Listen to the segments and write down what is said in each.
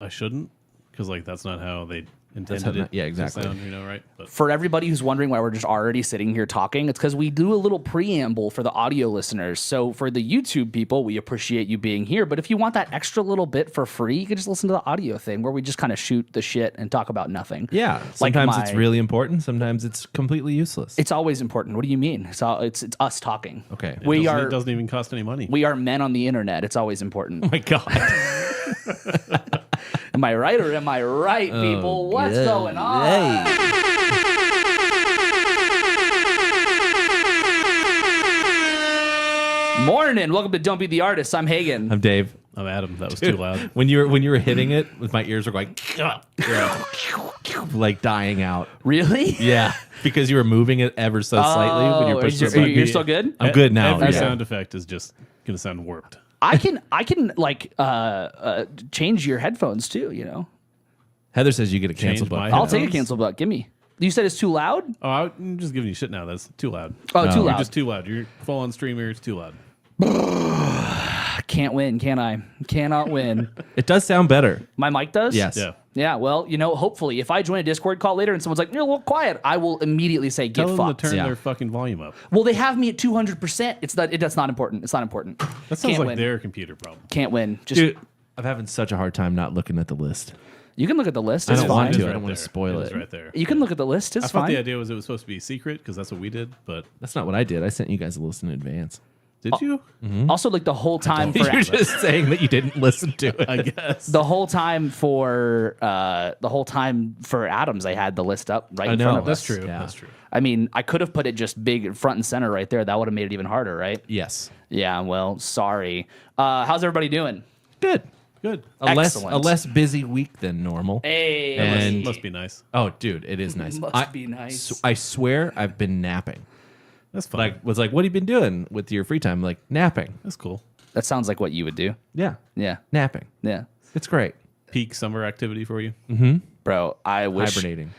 I shouldn't, because like that's not how they intended it. Yeah, exactly. To sound, right? But For everybody who's wondering why we're just already sitting here talking, it's because we do a little preamble for the audio listeners. So for the YouTube people, we appreciate you being here. But if you want that extra little bit for free, you can just listen to the audio thing where we just kind of shoot the shit and talk about nothing. Yeah, sometimes it's really important. Sometimes it's completely useless. It's always important. What do you mean? It's us talking. Okay. It doesn't even cost any money. We are men on the internet. It's always important. Oh my God. Am I right or am I right, people? What's going on? Morning. Welcome to Don't Be the Artist. I'm Hagen. I'm Dave. I'm Adam. That was too loud. When you were hitting it, my ears were going like dying out. Really? Yeah, because you were moving it ever so slightly when you're pushing the button. You're still good? I'm good now. Every yeah. sound effect is just gonna sound warped. I can like change your headphones too, you know. Heather says you get a cancel Change my button. I'll take a Headphones? cancel butt. Give me. You said it's too loud? Oh, I'm just giving you shit now. That's too loud. Oh, too You're loud. just too loud. You're full on streamer. It's too loud. I can't win, can I? Cannot win. It does sound better. My mic does? Yes. Yeah. Yeah, well, you know, hopefully, if I join a Discord call later and someone's like, you're a little quiet, I will immediately say, get Tell them fucked. to turn Yeah. their fucking volume up. Well, they have me at 200%. That's not important. It's not important. That sounds Can't like win. their computer problem. Can't win. Just Dude, I'm having such a hard time not looking at the list. you can look at the list. I It's don't fine. want It is to. I don't right want to there. spoil It is it. right there. You can look at the list. It's I thought fine. the idea was it was supposed to be secret because that's what we did. But That's not what I did. I sent you guys a list in advance. did you? Also, like the whole time for You're just saying that you didn't listen to it. I guess. the whole time for Adams, I had the list up right in know. front of That's us. true. Yeah. That's true. I mean, I could have put it just big front and center right there. That would have made it even harder, right? Yes. Yeah. Well, sorry. How's everybody doing? Good. Good. A Excellent. less busy week than normal. Hey. And- Must be nice. Oh, dude, it is nice. Must be nice. I swear I've been napping. That's fine. What have you been doing with your free time? Like napping. That's cool. That sounds like what you would do. Yeah. Yeah. Napping. Yeah. It's great. Peak summer activity for you. Bro, I wish Hibernating.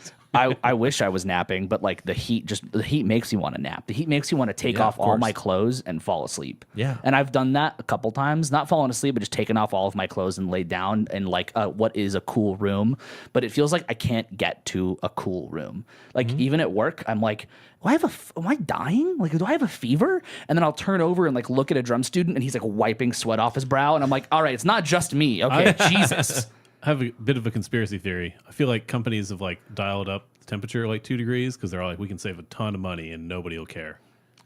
I wish I was napping, but like the heat makes me want to nap. The heat makes you want to take Yeah, off of all course. my clothes and fall asleep. Yeah. And I've done that a couple times, not falling asleep, but just taken off all of my clothes and laid down in like what is a cool room. But it feels like I can't get to a cool room. Like even at work, I'm like, am I dying? Like, do I have a fever? And then I'll turn over and like look at a drum student and he's like wiping sweat off his brow. And I'm like, all right, it's not just me. Okay, Jesus. I have a bit of a conspiracy theory. I feel like companies have like dialed up the temperature like 2 degrees because they're all like, we can save a ton of money and nobody will care.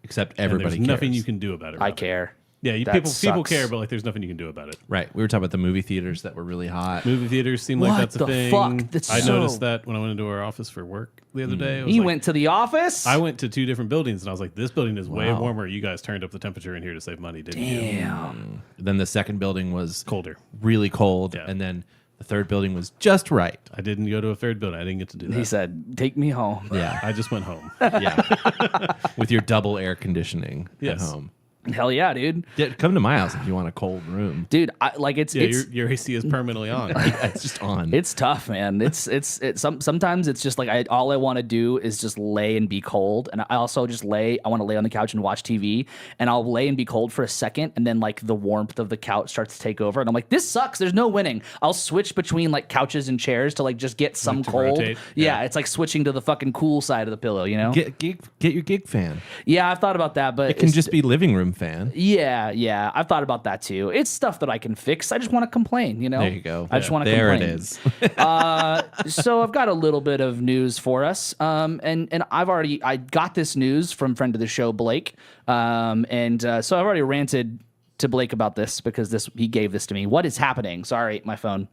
Except And everybody there's nothing cares. you can do about it. I Robert. care. Yeah, That people sucks. care, but like there's nothing you can do about it. Right. We were talking about the movie theaters that were really hot. Movie theaters seem What like that's the a thing. fuck? That's I so- noticed that when I went into our office for work the other day. I was You like- went to the office? I went to 2 different buildings and I was like, this building is way Wow. warmer. You guys turned up the temperature in here to save money, didn't you? Damn. Then the second building was Colder. really cold. Yeah. And then the third building was just right. I didn't go to a third building. I didn't get to do that. He said, take me home. Yeah. I just went home. Yeah. With your double air conditioning Yes. at home. Hell yeah, dude. Yeah, come to my house if you want a cold room. Dude, it's Yeah, your AC is permanently on. It's just on. it's tough, man. Sometimes it's just like all I want to do is just lay and be cold, and I also just I want to lay on the couch and watch TV, and I'll lay and be cold for a second, and then like the warmth of the couch starts to take over, and I'm like, this sucks. There's no winning. I'll switch between like couches and chairs to like just get some to cold. rotate? Yeah, Yeah. it's like switching to the fucking cool side of the pillow, you know? Get your gig fan. Yeah, I've thought about that, but It can just be living room fan. Yeah, I've thought about that too. It's stuff that I can fix. I just want to complain, you know? There you go. I just want to There complain. it is. So I've got a little bit of news for us. And I got this news from friend of the show, Blake. So I've already ranted to Blake about this because he gave this to me. What is happening? Sorry, my phone.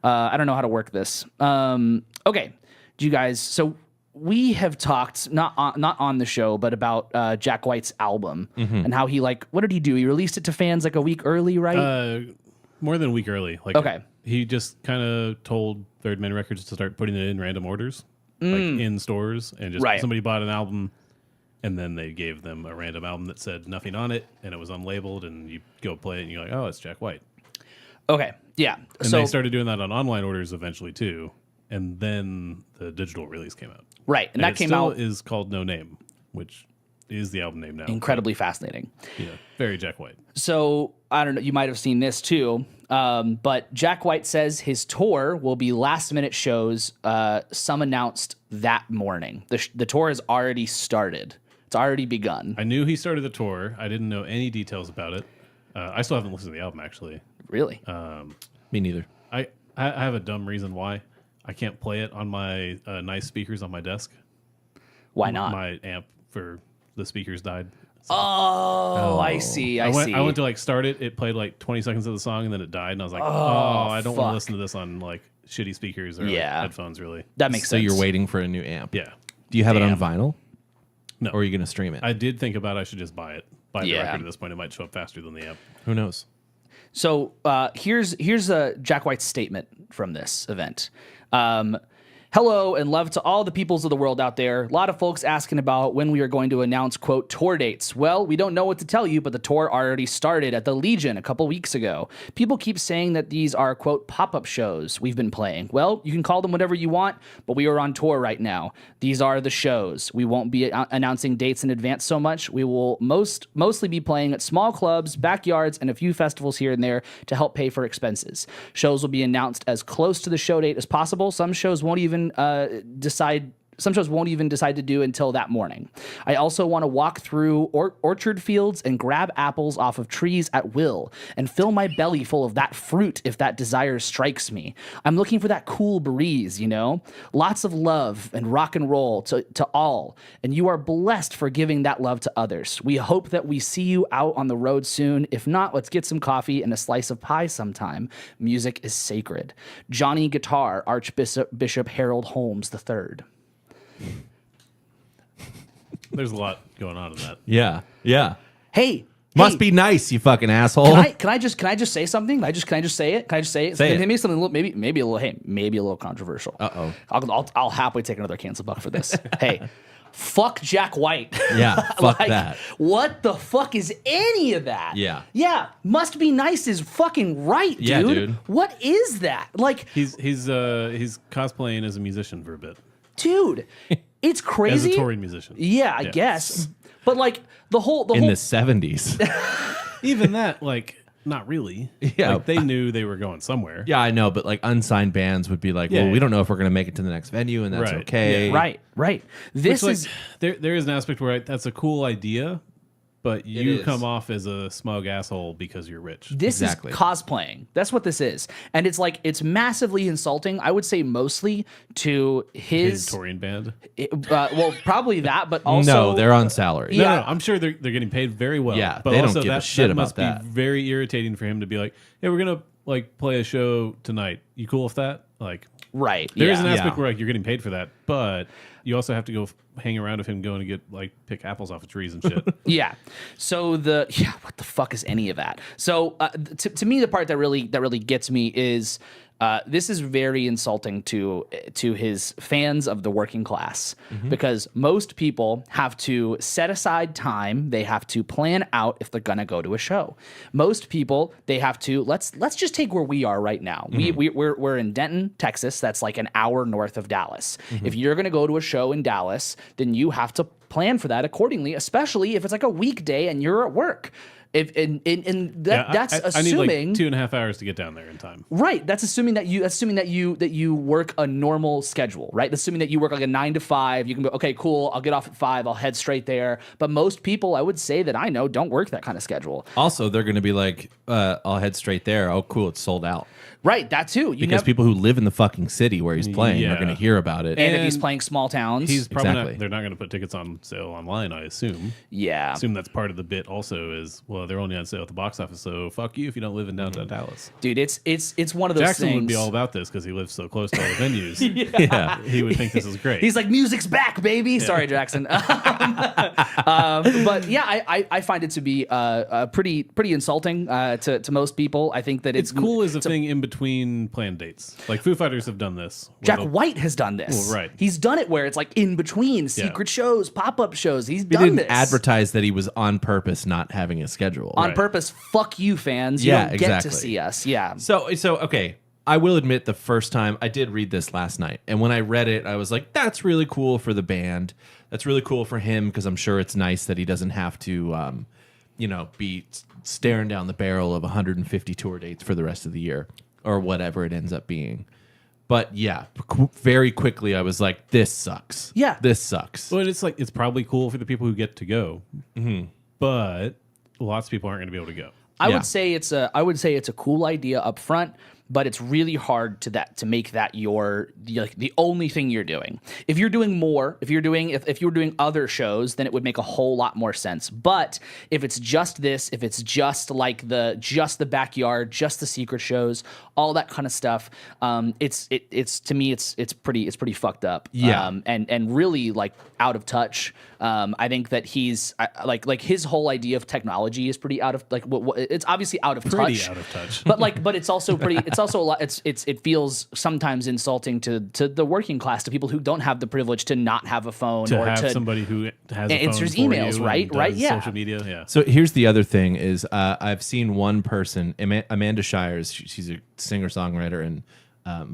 I don't know how to work this. Okay. Do you guys, so we have talked not on the show, but about Jack White's album and how he what did he do? He released it to fans like a week early, right? More than a week early. Like, Okay. He just kind of told Third Man Records to start putting it in random orders, like in stores, and just Right. somebody bought an album, and then they gave them a random album that said nothing on it, and it was unlabeled, and you go play it, and you're like, oh, it's Jack White. Okay. Yeah. And so they started doing that on online orders eventually too, and then the digital release came out. right, and that it came still out. is called No Name, which is the album name now. Incredibly fascinating. Yeah, very Jack White. So I don't know. You might have seen this too, but Jack White says his tour will be last-minute shows. Some announced that morning. The tour has already started. It's already begun. I knew he started the tour. I didn't know any details about it. I still haven't listened to the album actually. Really? Me neither. I have a dumb reason why I can't play it on my nice speakers on my desk. Why not? My amp for the speakers died. Oh, I see. I see. I went to like start it. It played like 20 seconds of the song and then it died. And I was like, I don't want to listen to this on like shitty speakers or like, headphones. Really, that makes So sense. you're waiting for a new amp. yeah. Do you have it on vinyl? No. Or are you going to stream it? I did think about I should just buy it. Buy the Yeah. record at this point. It might show up faster than the amp. Who knows? So here's Jack White's statement from this event. Hello and love to all the peoples of the world out there. A lot of folks asking about when we are going to announce, quote, tour dates. Well, we don't know what to tell you, but the tour already started at the Legion a couple weeks ago. People keep saying that these are, quote, pop-up shows we've been playing. Well, you can call them whatever you want, but we are on tour right now. These are the shows. We won't be announcing dates in advance so much. We will mostly be playing at small clubs, backyards, and a few festivals here and there to help pay for expenses. Shows will be announced as close to the show date as possible. Some shows won't even decide to do until that morning. I also want to walk through orchard fields and grab apples off of trees at will and fill my belly full of that fruit if that desire strikes me. I'm looking for that cool breeze, you know? Lots of love and rock and roll to all, and you are blessed for giving that love to others. We hope that we see you out on the road soon. If not, let's get some coffee and a slice of pie sometime. Music is sacred. Johnny Guitar, Archbishop Harold Holmes III. There's a lot going on in that. Yeah. Yeah. Hey, Must be nice, you fucking asshole. Can I just say something? Can I just say it? Can I just say it? Say it. Maybe something maybe a little controversial. I'll happily take another cancel buck for this. Hey, fuck Jack White. Yeah, fuck Like, that. What the fuck is any of that? Yeah. Yeah, must be nice is fucking right, dude. Yeah, dude. What is that? Like, He's cosplaying as a musician for a bit. dude, it's As crazy. a touring musician. Yeah, I guess. But like the whole In the 70s. Even that, like, not really. Yeah. Like, they knew they were going somewhere. Yeah, I know, but like unsigned bands would be like, Yeah, well, we yeah. don't know if we're going to make it to the next venue, and that's Right. okay. Yeah. right. This Which, is like, there is an aspect where that's a cool idea, but you is. come off as a smug asshole because you're rich. This Exactly. is cosplaying. That's what this is. And it's like, it's massively insulting. I would say mostly to His touring band. well, probably that, but also. No, they're on salary. Yeah. No, I'm sure they're getting paid very well. Yeah, but they don't also give a that, shit that about must that. be very irritating for him to be like, hey, we're gonna like play a show tonight. You cool with that? Like, Right. there is yeah. an aspect Yeah. where like you're getting paid for that, but you also have to go hang around with him going to get like pick apples off of trees and shit. Yeah. So what the fuck is any of that? So to me, the part that really gets me is this is very insulting to his fans of the working class, because most people have to set aside time. They have to plan out if they're gonna go to a show. Most people, they have to let's just take where we are right now. We're in Denton, Texas. That's like an hour north of Dallas. If you're gonna go to a show in Dallas, then you have to plan for that accordingly, especially if it's like a weekday and you're at work. That's I need assuming like 2.5 hours to get down there in time. right. That's assuming that you work a normal schedule, right? Assuming that you work like a 9 to 5. You can go, okay, cool. I'll get off at 5. I'll head straight there. But most people, I would say that I know, don't work that kind of schedule. Also, they're going to be like, I'll head straight there. Oh, cool, it's sold out. Right. That too. Because people who live in the fucking city where he's playing are Yeah. going to hear about it. and if he's and playing small towns, He's probably Exactly. they're not going to put tickets on sale online, I assume. yeah. Assume that's part of the bit also is, well, they're only on sale at the box office, so fuck you if you don't live in downtown Dallas. Dude, it's one of those Jackson things. would be all about this because he lives so close to all the venues. Yeah. He would think this is great. He's like, music's back, baby. Sorry, Jackson. But yeah, I find it to be pretty insulting to most people. I think that it's cool as a thing in between planned dates. Like Foo Fighters have done this. where Jack they'll- White has done this. Well, right. He's done it where it's like in between secret shows, pop-up shows. He's He done didn't this. advertise that he was on purpose not having a schedule. on Right. purpose. Fuck you, fans. You Yeah, don't get to exactly. see us. Yeah. So okay. I will admit the first time I did read this last night, and when I read it, I was like, that's really cool for the band. That's really cool for him because I'm sure it's nice that he doesn't have to, be staring down the barrel of 150 tour dates for the rest of the year or whatever it ends up being. But yeah, very quickly I was like, this sucks. Yeah. This sucks. Well, it's probably cool for the people who get to go, but lots of people aren't going to be able to go. I would say it's a cool idea up front, but it's really hard to make that the only thing you're doing. If you're doing more, if you were doing other shows, then it would make a whole lot more sense. But if it's just this, if it's just like the backyard, just the secret shows, all that kind of stuff, it's to me it's pretty fucked up. Yeah. And really like out of touch. I think that he's like his whole idea of technology is pretty out of it's obviously out of touch. Out of touch. but it's also pretty. It's also a lot. It feels sometimes insulting to the working class, to people who don't have the privilege to not have a phone to or have to somebody who has a answers phone for emails, you right? and Right? does Yeah. Social media. Yeah. So here's the other thing is I've seen one person, Amanda Shires, she's a singer-songwriter and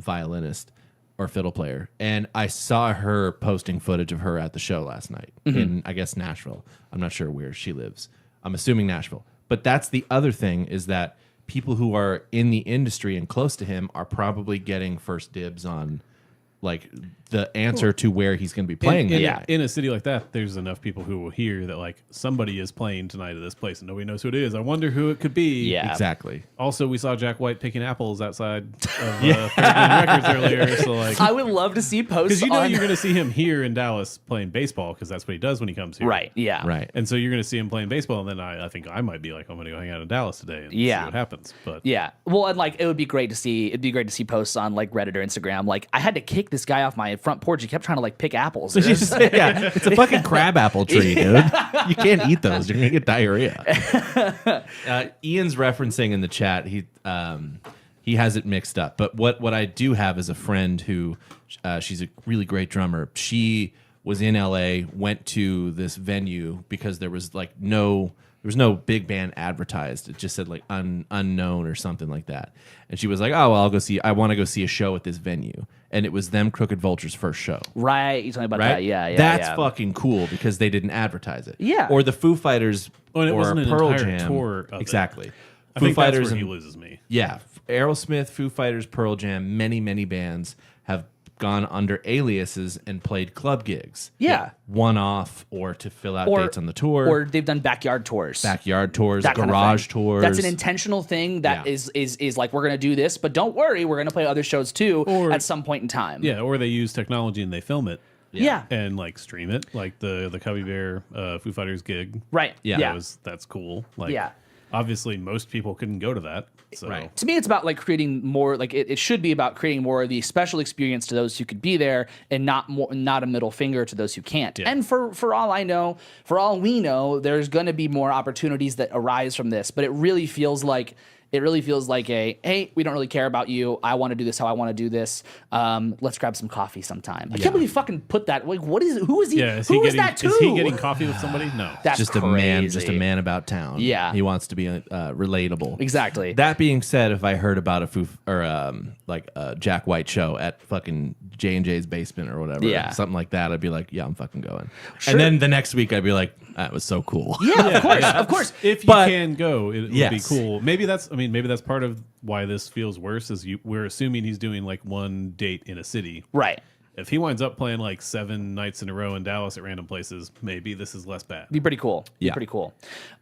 violinist or fiddle player, and I saw her posting footage of her at the show last night in, I guess, Nashville. I'm not sure where she lives. I'm assuming Nashville. But that's the other thing is that people who are in the industry and close to him are probably getting first dibs on like the answer to where he's going to be playing. In a city like that, there's enough people who will hear that like somebody is playing tonight at this place and nobody knows who it is. I wonder who it could be. Yeah. Exactly. Also, we saw Jack White picking apples outside of Third Man Records earlier. So like, I would love to see posts because on you're going to see him here in Dallas playing baseball because that's what he does when he comes here. right. Yeah. Right. And so you're going to see him playing baseball, and then I think I might be like, I'm going to go hang out in Dallas today and see what happens. But Yeah. Well, and like it would be great to see. It'd be great to see posts on like Reddit or Instagram. Like I had to kick this guy off my front porch. He kept trying to like pick apples. It's a fucking crab apple tree, dude. You can't eat those. You're gonna get diarrhea. Ian's referencing in the chat. He has it mixed up. But what I do have is a friend who she's a really great drummer. She was in LA, went to this venue because there was no big band advertised. It just said like unknown or something like that. And she was like, oh, well, I want to go see a show at this venue. And it was them Crooked Vulture's first show. Right. You told me about Right? that. Yeah. That's fucking cool because they didn't advertise it. Yeah. Or the Foo Fighters and it or wasn't an Pearl entire Jam. tour of it. Exactly. I Foo think Fighters that's where he and loses me. yeah, Aerosmith, Foo Fighters, Pearl Jam, many bands have gone under aliases and played club gigs. Yeah. One off or to fill out dates on the tour. Or they've done backyard tours. Backyard tours, That kind of garage thing. tours. That's an intentional thing that Yeah. is like, we're going to do this, but don't worry, we're going to play other shows too at some point in time. Yeah, or they use technology and they film it. Yeah. And like stream it, like the Cubby Bear Foo Fighters gig. Right. Yeah. Yeah. That's cool. Like, Yeah. obviously most people couldn't go to that. So. Right. To me, it's about like creating more, like it should be about creating more of the special experience to those who could be there and not a middle finger to those who can't. Yeah. And for all I know, for all we know, there's going to be more opportunities that arise from this, but it really feels like hey, we don't really care about you. I want to do this how I want to do this. Let's grab some coffee sometime. I can't believe you fucking put that. Like, who is he? Yeah, Who is that too? Is he getting coffee with somebody? No. That's just crazy. a man about town. Yeah. He wants to be relatable. Exactly. That being said, if I heard about a Jack White show at fucking J&J's basement or whatever, Yeah. something like that, I'd be like, yeah, I'm fucking going. Sure. And then the next week I'd be like, that was so cool. Yeah, of course. If you But- can go, it would be Yes. cool. Maybe that's part of why this feels worse. Is we're assuming he's doing like one date in a city. Right. If he winds up playing like 7 nights in a row in Dallas at random places, maybe this is less bad. Be pretty cool. Yeah. Pretty cool.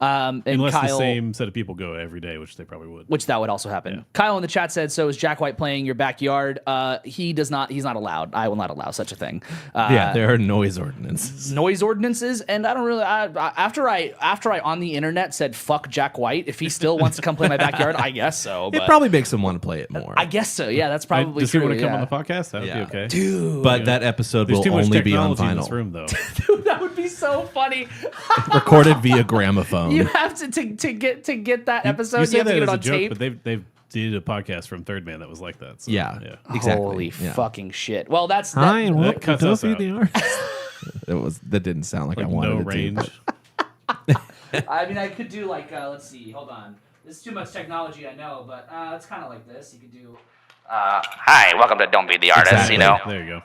And Unless Kyle, the same set of people go every day, which they probably would. which that would also happen. Yeah. Kyle in the chat said, so is Jack White playing your backyard? He's not allowed. I will not allow such a thing. Yeah, there are noise ordinances. Noise ordinances, and I don't really. After I on the internet said fuck Jack White, if he still wants to come play my backyard, I guess so. But It probably makes him want to play it more. I guess so. Yeah, that's probably Does he true. want to come yeah. on the podcast? That would Yeah. be okay. Dude, But that episode There's will too much only be on technology in this vinyl. room, though. dude, that would be so funny. Recorded via gramophone. You have to get that episode. You You say have to that get it as a on joke, tape. but they've did a podcast from Third Man that was like that. So, Yeah. yeah. Exactly. Holy Yeah. fucking shit. Well, that's Hi, and that welcome cuts to us Duffy out. the Artist. That didn't sound like I Like wanted no it range. to. I mean, I could do like, let's see, hold on. This is too much technology, I know, but it's kind of like this. You could do, Hi, welcome to Don't Be the Artist. Exactly. You know, There you go.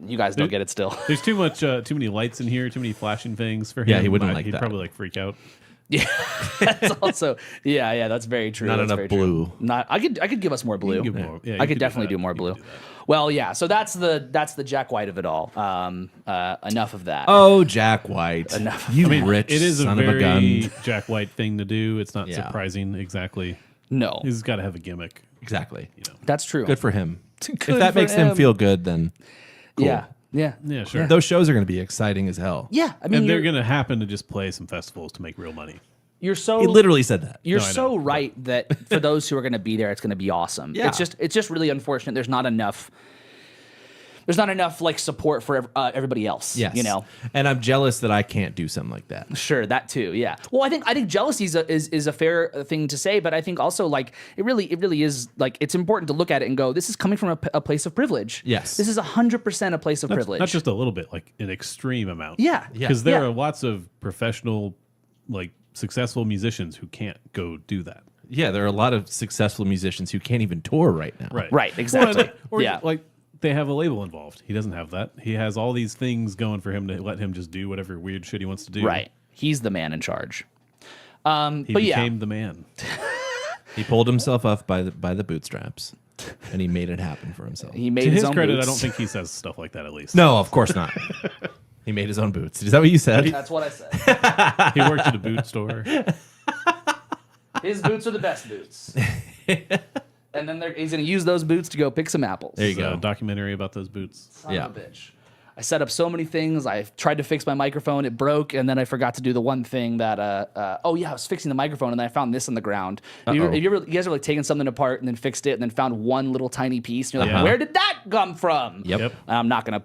you guys don't get it still. There's too many lights in here, too many flashing things for him. Yeah, he wouldn't like He'd that. probably like freak out. Yeah, that's also that's very true. Not That's enough very true. blue. Not I could give us more blue. Give more- yeah, you I could do definitely that. do more You blue. could do that. Well, yeah. So that's the Jack White of it all. Enough of that. Oh, Jack White. Enough. You I mean, rich it is a son of a very gun. Jack White thing to do. It's not Yeah. surprising exactly. No, He's got to have a gimmick. Exactly. that's true. Good for him. Good If that for makes him feel good, then cool. Yeah. Yeah, sure. Those shows are going to be exciting as hell. Yeah. I mean, And they're you're, going to happen to just play some festivals to make real money. you're so He literally said that. You're No, I know. so right that for those who are going to be there, it's going to be awesome. Yeah. It's just really unfortunate. There's not enough like support for everybody else. Yes. You know. And I'm jealous that I can't do something like that. Sure, that too. Yeah. Well, I think jealousy is a fair thing to say, but I think also like it really is like it's important to look at it and go, this is coming from a place of privilege. Yes. This is 100% a place of privilege. Not just a little bit, like an extreme amount. Yeah. Because there Yeah. are lots of professional, like successful musicians who can't go do that. Yeah, there are a lot of successful musicians who can't even tour right now. Right, exactly. Or Yeah. like they have a label involved. He doesn't have that. He has all these things going for him to let him just do whatever weird shit he wants to do. Right. He's the man in charge. He But became the man. He pulled himself up by the bootstraps, and he made it happen for himself. He made To his own credit, boots. I don't think he says stuff like that. At least No, of course not. He made his own boots. Is that what you said? That's what I said. he worked at a boot store. His boots are the best boots. And then he's going to use those boots to go pick some apples. There you There's go. a documentary about those boots. Son Yeah. of a bitch. I set up so many things. I tried to fix my microphone. It broke. And then I forgot to do the one thing that, I was fixing the microphone and then I found this on the ground. You guys ever like taken something apart and then fixed it and then found one little tiny piece? And you're like, Yeah. where did that come from? Yep. I'm not gonna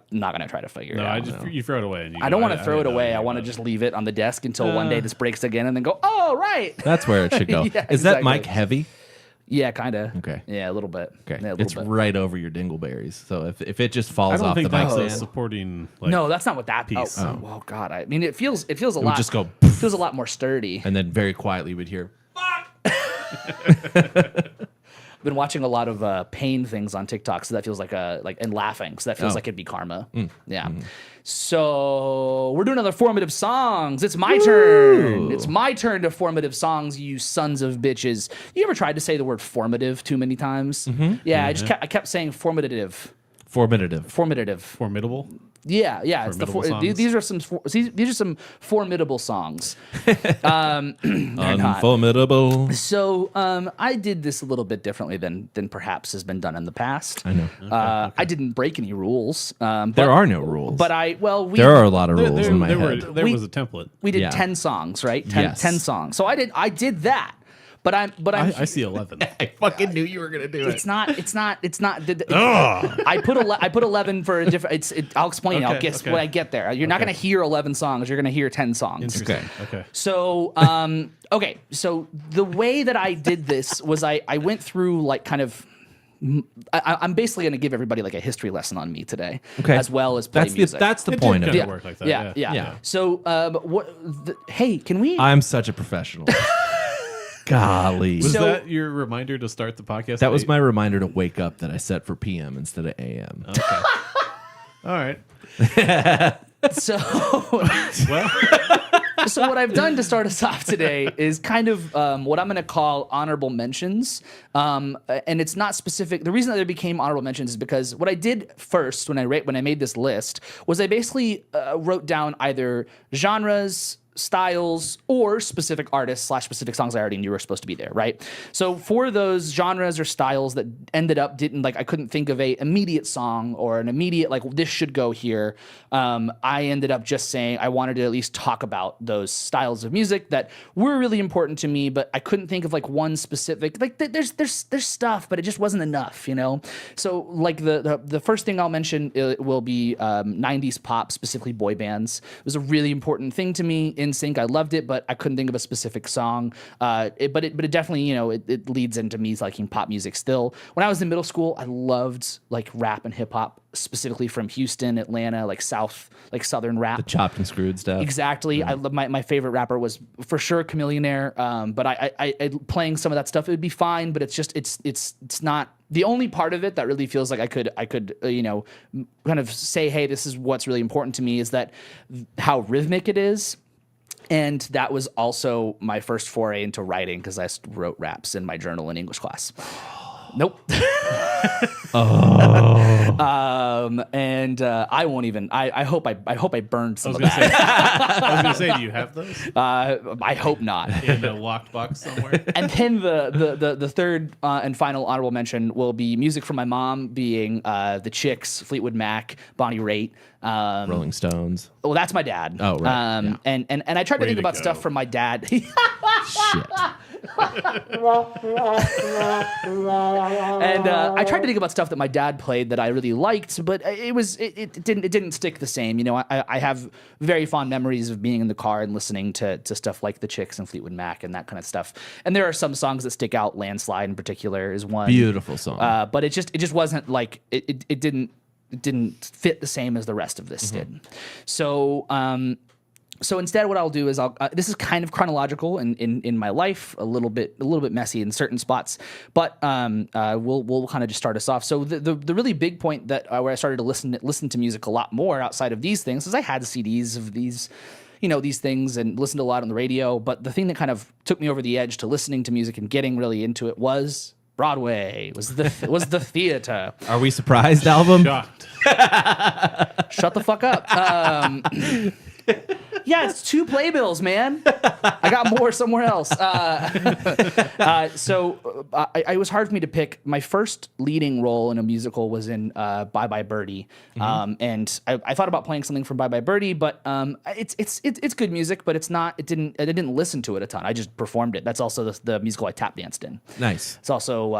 try to figure it No, out. you throw it away. And you I go, don't want to throw it didn't know away. I anything want to about just leave it on the desk until one day this breaks again and then go, oh, right. That's where it should go. Yeah, Is that exactly. mic heavy? Yeah, kind of. Okay. Yeah, a little bit. Okay. Yeah, a little It's bit. right over your dingleberries. So if it just I falls don't off the think mic that's a stand, supporting. Like, No, that's not what that piece. Oh, God. I mean, it feels a would lot. just go feels a lot more sturdy. and then very quietly we'd hear, I've been watching a lot of pain things on TikTok, so that feels like and laughing, so that feels Oh. like it'd be karma. Yeah. So we're doing another formative songs. It's my turn. It's my turn to formative songs. You sons of bitches. You ever tried to say the word formative too many times? Yeah, I kept saying formative. formative. formidable. Yeah. It's Formidable songs. these are some formidable songs. They're not. Unformidable. So I did this a little bit differently than perhaps has been done in the past. I know. I didn't break any rules. There are no rules. But there are a lot of There, rules in my head. there was a template. we did Yeah. 10 songs, right? 10 Yes. songs. So I did that. But I'm I see 11. I fucking knew you were gonna do it's not. I put 11 for a different. I'll explain. I'll Okay, guess okay. when I get there. You're not going to hear 11 songs. You're going to hear 10 songs. Interesting. Okay. So, okay. So the way that I did this was I went through like kind of. I'm basically going to give everybody like a history lesson on me today, Okay. as well as play music. That's the It point did of kinda it. work like that. yeah. Yeah. So, hey, can we? I'm such a professional. Golly. Was So- that your reminder to start the podcast? That was at my reminder to wake up that I set for PM instead of AM. 8? Okay. All right. So, Well, so what I've done to start us off today is kind of what I'm going to call honorable mentions, and it's not specific. The reason that it became honorable mentions is because what I did first when I made this list was I basically wrote down either genres, styles, or specific artists / specific songs I already knew were supposed to be there, right? So for those genres or styles that ended up I couldn't think of a immediate song or an immediate like this should go here. I ended up just saying I wanted to at least talk about those styles of music that were really important to me, but I couldn't think of like one specific. Like there's stuff, but it just wasn't enough, you know. So like the first thing I'll mention will be 90s pop, specifically boy bands. It was a really important thing to me NSYNC. I loved it, but I couldn't think of a specific song. But it definitely, it leads into me liking pop music still. When I was in middle school, I loved like rap and hip hop, specifically from Houston, Atlanta, like Southern rap. The chopped and screwed stuff. Exactly. I love my favorite rapper was for sure Chameleonaire. But I playing some of that stuff, it would be fine, but it's not the only part of it that really feels like I could kind of say, hey, this is what's really important to me, is that how rhythmic it is. And that was also my first foray into writing, because I wrote raps in my journal in English class. Nope. And I won't even. I hope I burned some of that. I was gonna say, do you have those I hope not. in a locked box somewhere? And then the third and final honorable mention will be music from my mom, being the Chicks, Fleetwood Mac, Bonnie Raitt, Rolling Stones. Well, that's my dad. Oh, right. Yeah. And I tried to Way think to about go. stuff from my dad. Shit. And I tried to think about stuff that my dad played that I really liked, but it didn't stick the same. I have very fond memories of being in the car and listening to stuff like the Chicks and Fleetwood Mac and that kind of stuff. And there are some songs that stick out. Landslide in particular is one. Beautiful song. But it just wasn't like it didn't fit the same as the rest of this did. So instead, what I'll do is this is kind of chronological in my life, a little bit messy in certain spots, but we'll kind of just start us off. So the really big point that where I started to listen to music a lot more outside of these things is I had CDs of these things and listened a lot on the radio. But the thing that kind of took me over the edge to listening to music and getting really into it was Broadway, was the theater. Are we surprised, album? Shocked. Shut the fuck up. Yeah, it's 2 playbills, man. I got more somewhere else. So it was hard for me to pick. My first leading role in a musical was in Bye Bye Birdie, and I thought about playing something from Bye Bye Birdie, but it's good music, but it's not. I didn't listen to it a ton. I just performed it. That's also the musical I tap danced in. Nice. It's also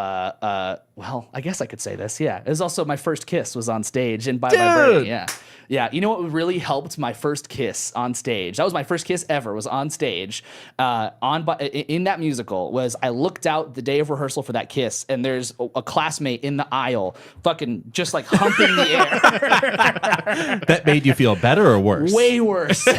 well, I guess I could say this. Yeah, it was also my first kiss was on stage in Bye Bye Birdie. Yeah. Yeah, you know what really helped my first kiss on stage? That was my first kiss ever, was on stage. In that musical, was I looked out the day of rehearsal for that kiss, and there's a classmate in the aisle fucking just like humping the air. That made you feel better or worse? Way worse. Sorry,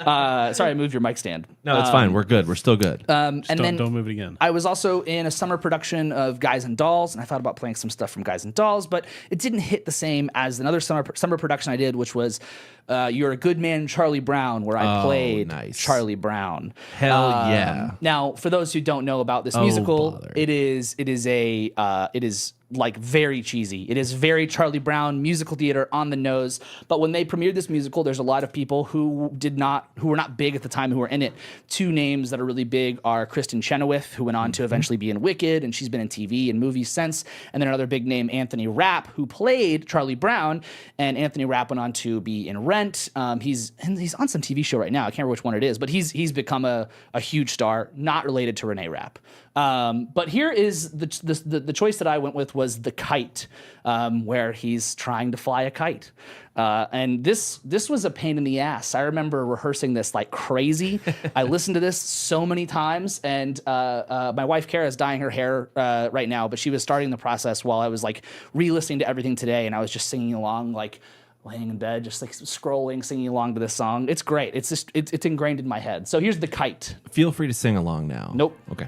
I moved your mic stand. No, it's fine. We're good. We're still good. And then Don't move it again. I was also in a summer production of Guys and Dolls, and I thought about playing some stuff from Guys and Dolls, but it didn't hit the same as another summer production I did, which was You're a Good Man, Charlie Brown, where I played nice. Charlie Brown. Hell yeah. Now, for those who don't know about this musical, bother. it is like very cheesy. It is very Charlie Brown musical theater on the nose. But when they premiered this musical, there's a lot of people who were not big at the time who were in it. 2 names that are really big are Kristen Chenoweth, who went on to eventually be in Wicked, and she's been in TV and movies since. And then another big name, Anthony Rapp, who played Charlie Brown. And Anthony Rapp went on to be in Rent. He's on some TV show right now. I can't remember which one it is, but he's become a huge star, not related to Renee Rapp. But here is the choice that I went with was The Kite, where he's trying to fly a kite. And this was a pain in the ass. I remember rehearsing this like crazy. I listened to this so many times, and my wife Kara is dyeing her hair right now, but she was starting the process while I was like re-listening to everything today, and I was just singing along, like laying in bed, just like scrolling, singing along to this song. It's great. It's just it's ingrained in my head. So here's The Kite. Feel free to sing along now. Nope. Okay.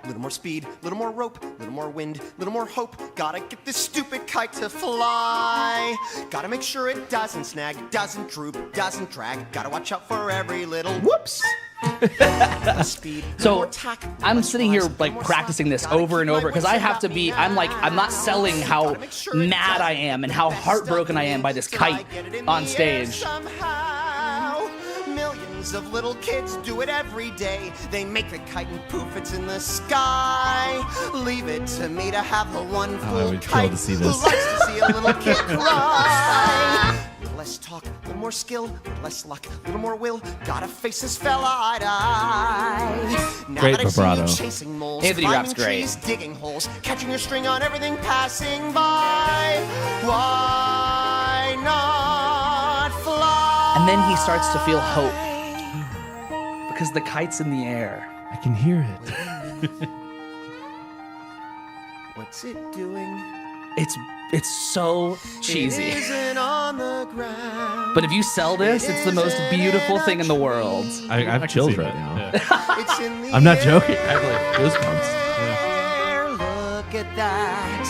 Little more speed, little more rope, little more wind, little more hope. Gotta get this stupid kite to fly. Gotta make sure it doesn't snag, doesn't droop, doesn't drag. Gotta watch out for every little whoops. Speed, So I'm sitting here like practicing this over and over because I have to be, I'm not selling how mad I am and how heartbroken I am by this kite on stage. Millions of little kids do it every day. They make the kite and poof, it's in the sky. Leave it to me to have the one fool would kill kite to see who this. likes to see a little kid cry. Less talk, little more skill, a little less luck, a little more will. Gotta face this fella eye to eye. Now Great that I've seen you vibrato. chasing moles, Anthony climbing Rapp's great. trees, digging holes, catching your string on everything passing by. Why not fly? And then he starts to feel hope because the kite's in the air. I can hear it. What's it doing? It's so cheesy. It isn't on the ground. But if you sell this, it's the most beautiful thing in the world. I have can chills see right that, now. yeah. It's in the I'm not air. joking. I have like goosebumps. Look at that.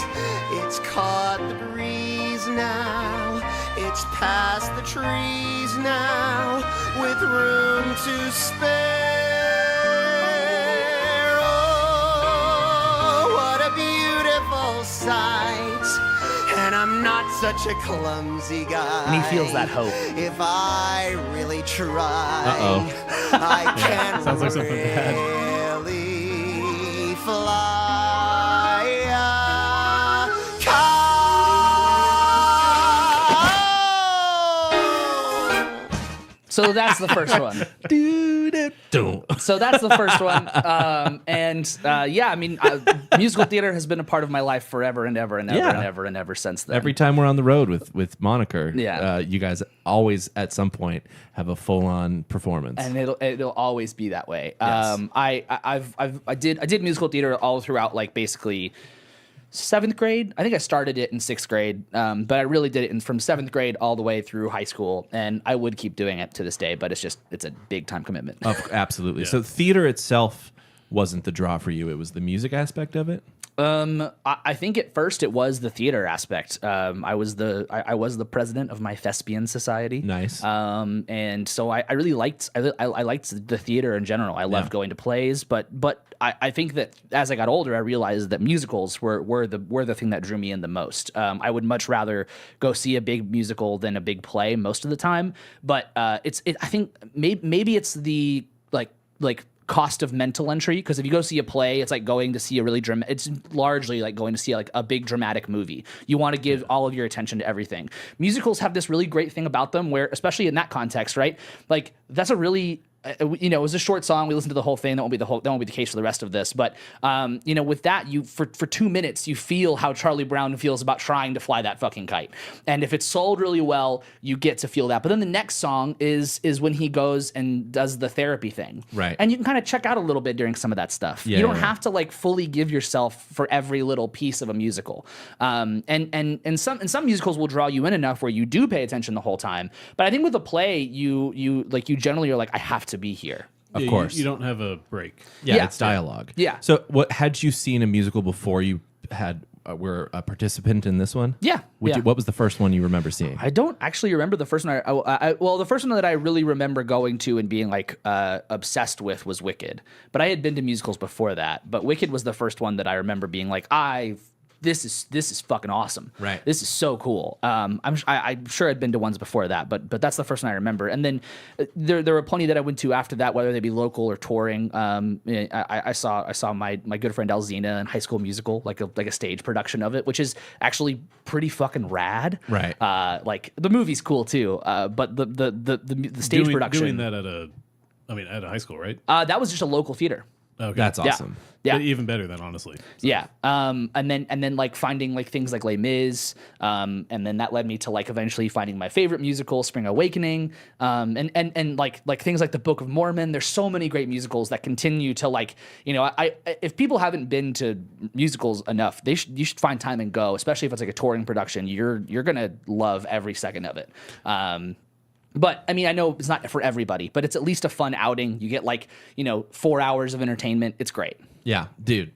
It's caught the breeze now. It's past the trees now with room to spare. Oh, what a beautiful sight. And I'm not such a clumsy guy. And he feels that hope. If I really try, Uh-oh. I can Sounds like something bad. really fly a kite. So that's the first one. So that's the first one. Yeah, I mean, musical theater has been a part of my life forever and ever and ever Yeah. and ever and ever since then. Every time we're on the road with Moniker, Yeah. you guys always at some point have a full on performance. and it'll always be that way. Yes. I did musical theater all throughout, like, basically 7th grade. I think I started it in 6th grade, but I really did it from 7th grade all the way through high school, and I would keep doing it to this day. But it's a big time commitment. Absolutely. So theater itself wasn't the draw for you; it was the music aspect of it. I think at first it was the theater aspect. I was the president of my thespian society. Nice. And so I really liked I liked the theater in general. I loved going to plays, but I think that as I got older, I realized that musicals were the thing that drew me in the most. I would much rather go see a big musical than a big play most of the time. But I think maybe it's the like cost of mental entry, because if you go see a play, it's like going to see it's largely like going to see like a big dramatic movie. You want to give all of your attention to everything. Musicals have this really great thing about them where, especially in that context, right? Like that's a really it was a short song. We listened to the whole thing. That won't be the case for the rest of this. But with that, you for 2 minutes, you feel how Charlie Brown feels about trying to fly that fucking kite. And if it's sold really well, you get to feel that. But then the next song is when he goes and does the therapy thing. Right. And you can kind of check out a little bit during some of that stuff. Yeah, you don't yeah. have to like fully give yourself for every little piece of a musical. And some musicals will draw you in enough where you do pay attention the whole time. But I think with a play, you generally are like, I have to be here. Of Yeah, course. You don't have a break. Yeah, Yeah. it's dialogue. Yeah. So, what had you seen a musical before you were a participant in this one? Yeah, yeah. What was the first one you remember seeing? I don't actually remember the first one. The first one that I really remember going to and being like obsessed with was Wicked. But I had been to musicals before that. But Wicked was the first one that I remember being like, this is fucking awesome. Right. This is so cool. I'm sure I'd been to ones before that, but that's the first one I remember. And then there were plenty that I went to after that, whether they be local or touring. I saw my good friend Alzina in High School Musical, like a stage production of it, which is actually pretty fucking rad. Right. Like the movie's cool too. But the stage production Doing that at a high school, right? that was just a local theater. Okay. That's awesome. Yeah. But even better than, honestly. Yeah. And then like finding like things like Les Mis, and then that led me to like eventually finding my favorite musical, Spring Awakening, and like things like the Book of Mormon. There's so many great musicals that continue to like, if people haven't been to musicals enough, you should find time and go, especially if it's like a touring production. You're gonna love every second of it. But I mean, I know it's not for everybody, but it's at least a fun outing. You get 4 hours of entertainment. It's great. Yeah, dude.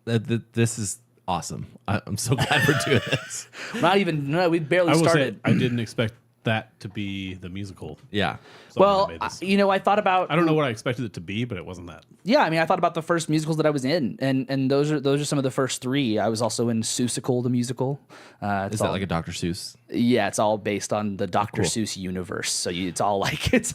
This is awesome. I'm so glad we're doing this. We barely I will started. say I didn't expect that to be the musical. Yeah. Song that made this. I thought about. I don't know what I expected it to be, but it wasn't that. Yeah, I mean, I thought about the first musicals that I was in, and those are some of the first three. I was also in Seussical the musical. Is that like a Dr. Seuss? Yeah, it's all based on the Dr. Seuss universe. So it's all like it's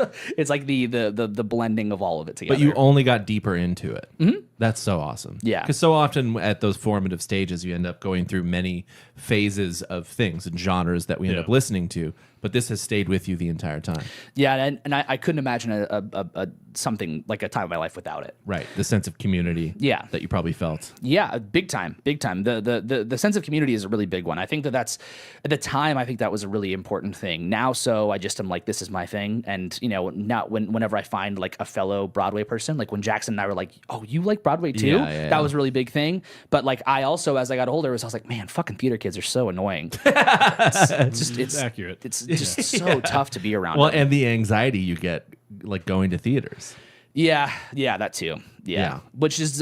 like the blending of all of it together. But you only got deeper into it. Mm-hmm. That's so awesome. Yeah. Because so often at those formative stages, you end up going through many phases of things and genres that we end up listening to. But this has stayed with you the entire time. Yeah, and I couldn't imagine a something like a time of my life without it. Right. The sense of community that you probably felt. Yeah, big time. The sense of community is a really big one. I think that's at the time. I think that was a really important thing. Now, so I just am like, this is my thing. And now whenever I find like a fellow Broadway person, like when Jackson and I were like, oh, you like Broadway too? That was a really big thing. But like I also, as I got older, I was like, man, fucking theater kids are so annoying. It's accurate. It's just so tough to be around. Well, them. and the anxiety you get like going to theaters. Yeah, that too. Yeah. Which is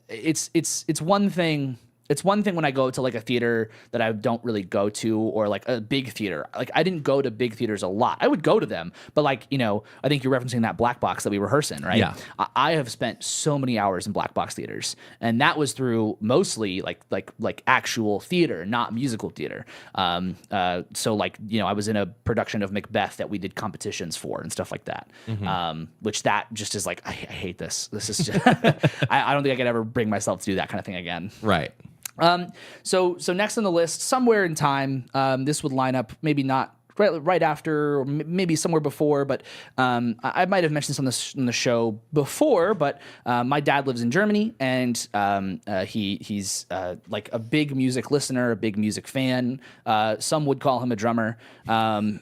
it's one thing. It's one thing when I go to like a theater that I don't really go to, or like a big theater. Like I didn't go to big theaters a lot. I would go to them, but like, I think you're referencing that black box that we rehearse in, right? Yeah. I have spent so many hours in black box theaters, and that was through mostly like actual theater, not musical theater. So like, I was in a production of Macbeth that we did competitions for and stuff like that. Which that just is like, I hate this. This is just, I don't think I could ever bring myself to do that kind of thing again. Right. So next on the list, somewhere in time, this would line up, maybe not right after, or maybe somewhere before, but I might have mentioned this on the show before, but my dad lives in Germany, and he's like a big music listener, a big music fan. Some would call him a drummer. And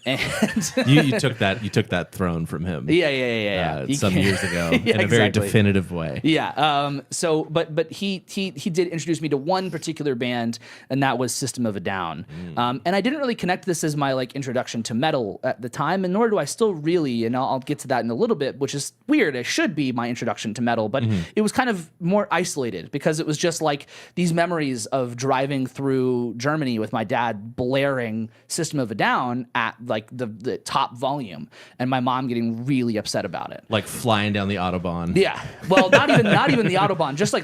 you took that throne from him. Yeah. Some years ago in a very definitive way. Yeah. So, but he did introduce me to one particular band, and that was System of a Down. And I didn't really connect this as my like introduction to metal at the time, and nor do I still really, and I'll get to that in a little bit, which is weird. It should be my introduction to metal, but it was kind of more isolated because it was just like these memories of driving through Germany with my dad blaring System of a Down at like the top volume, and my mom getting really upset about it. Like flying down the Autobahn. Yeah. Well, not even the Autobahn, just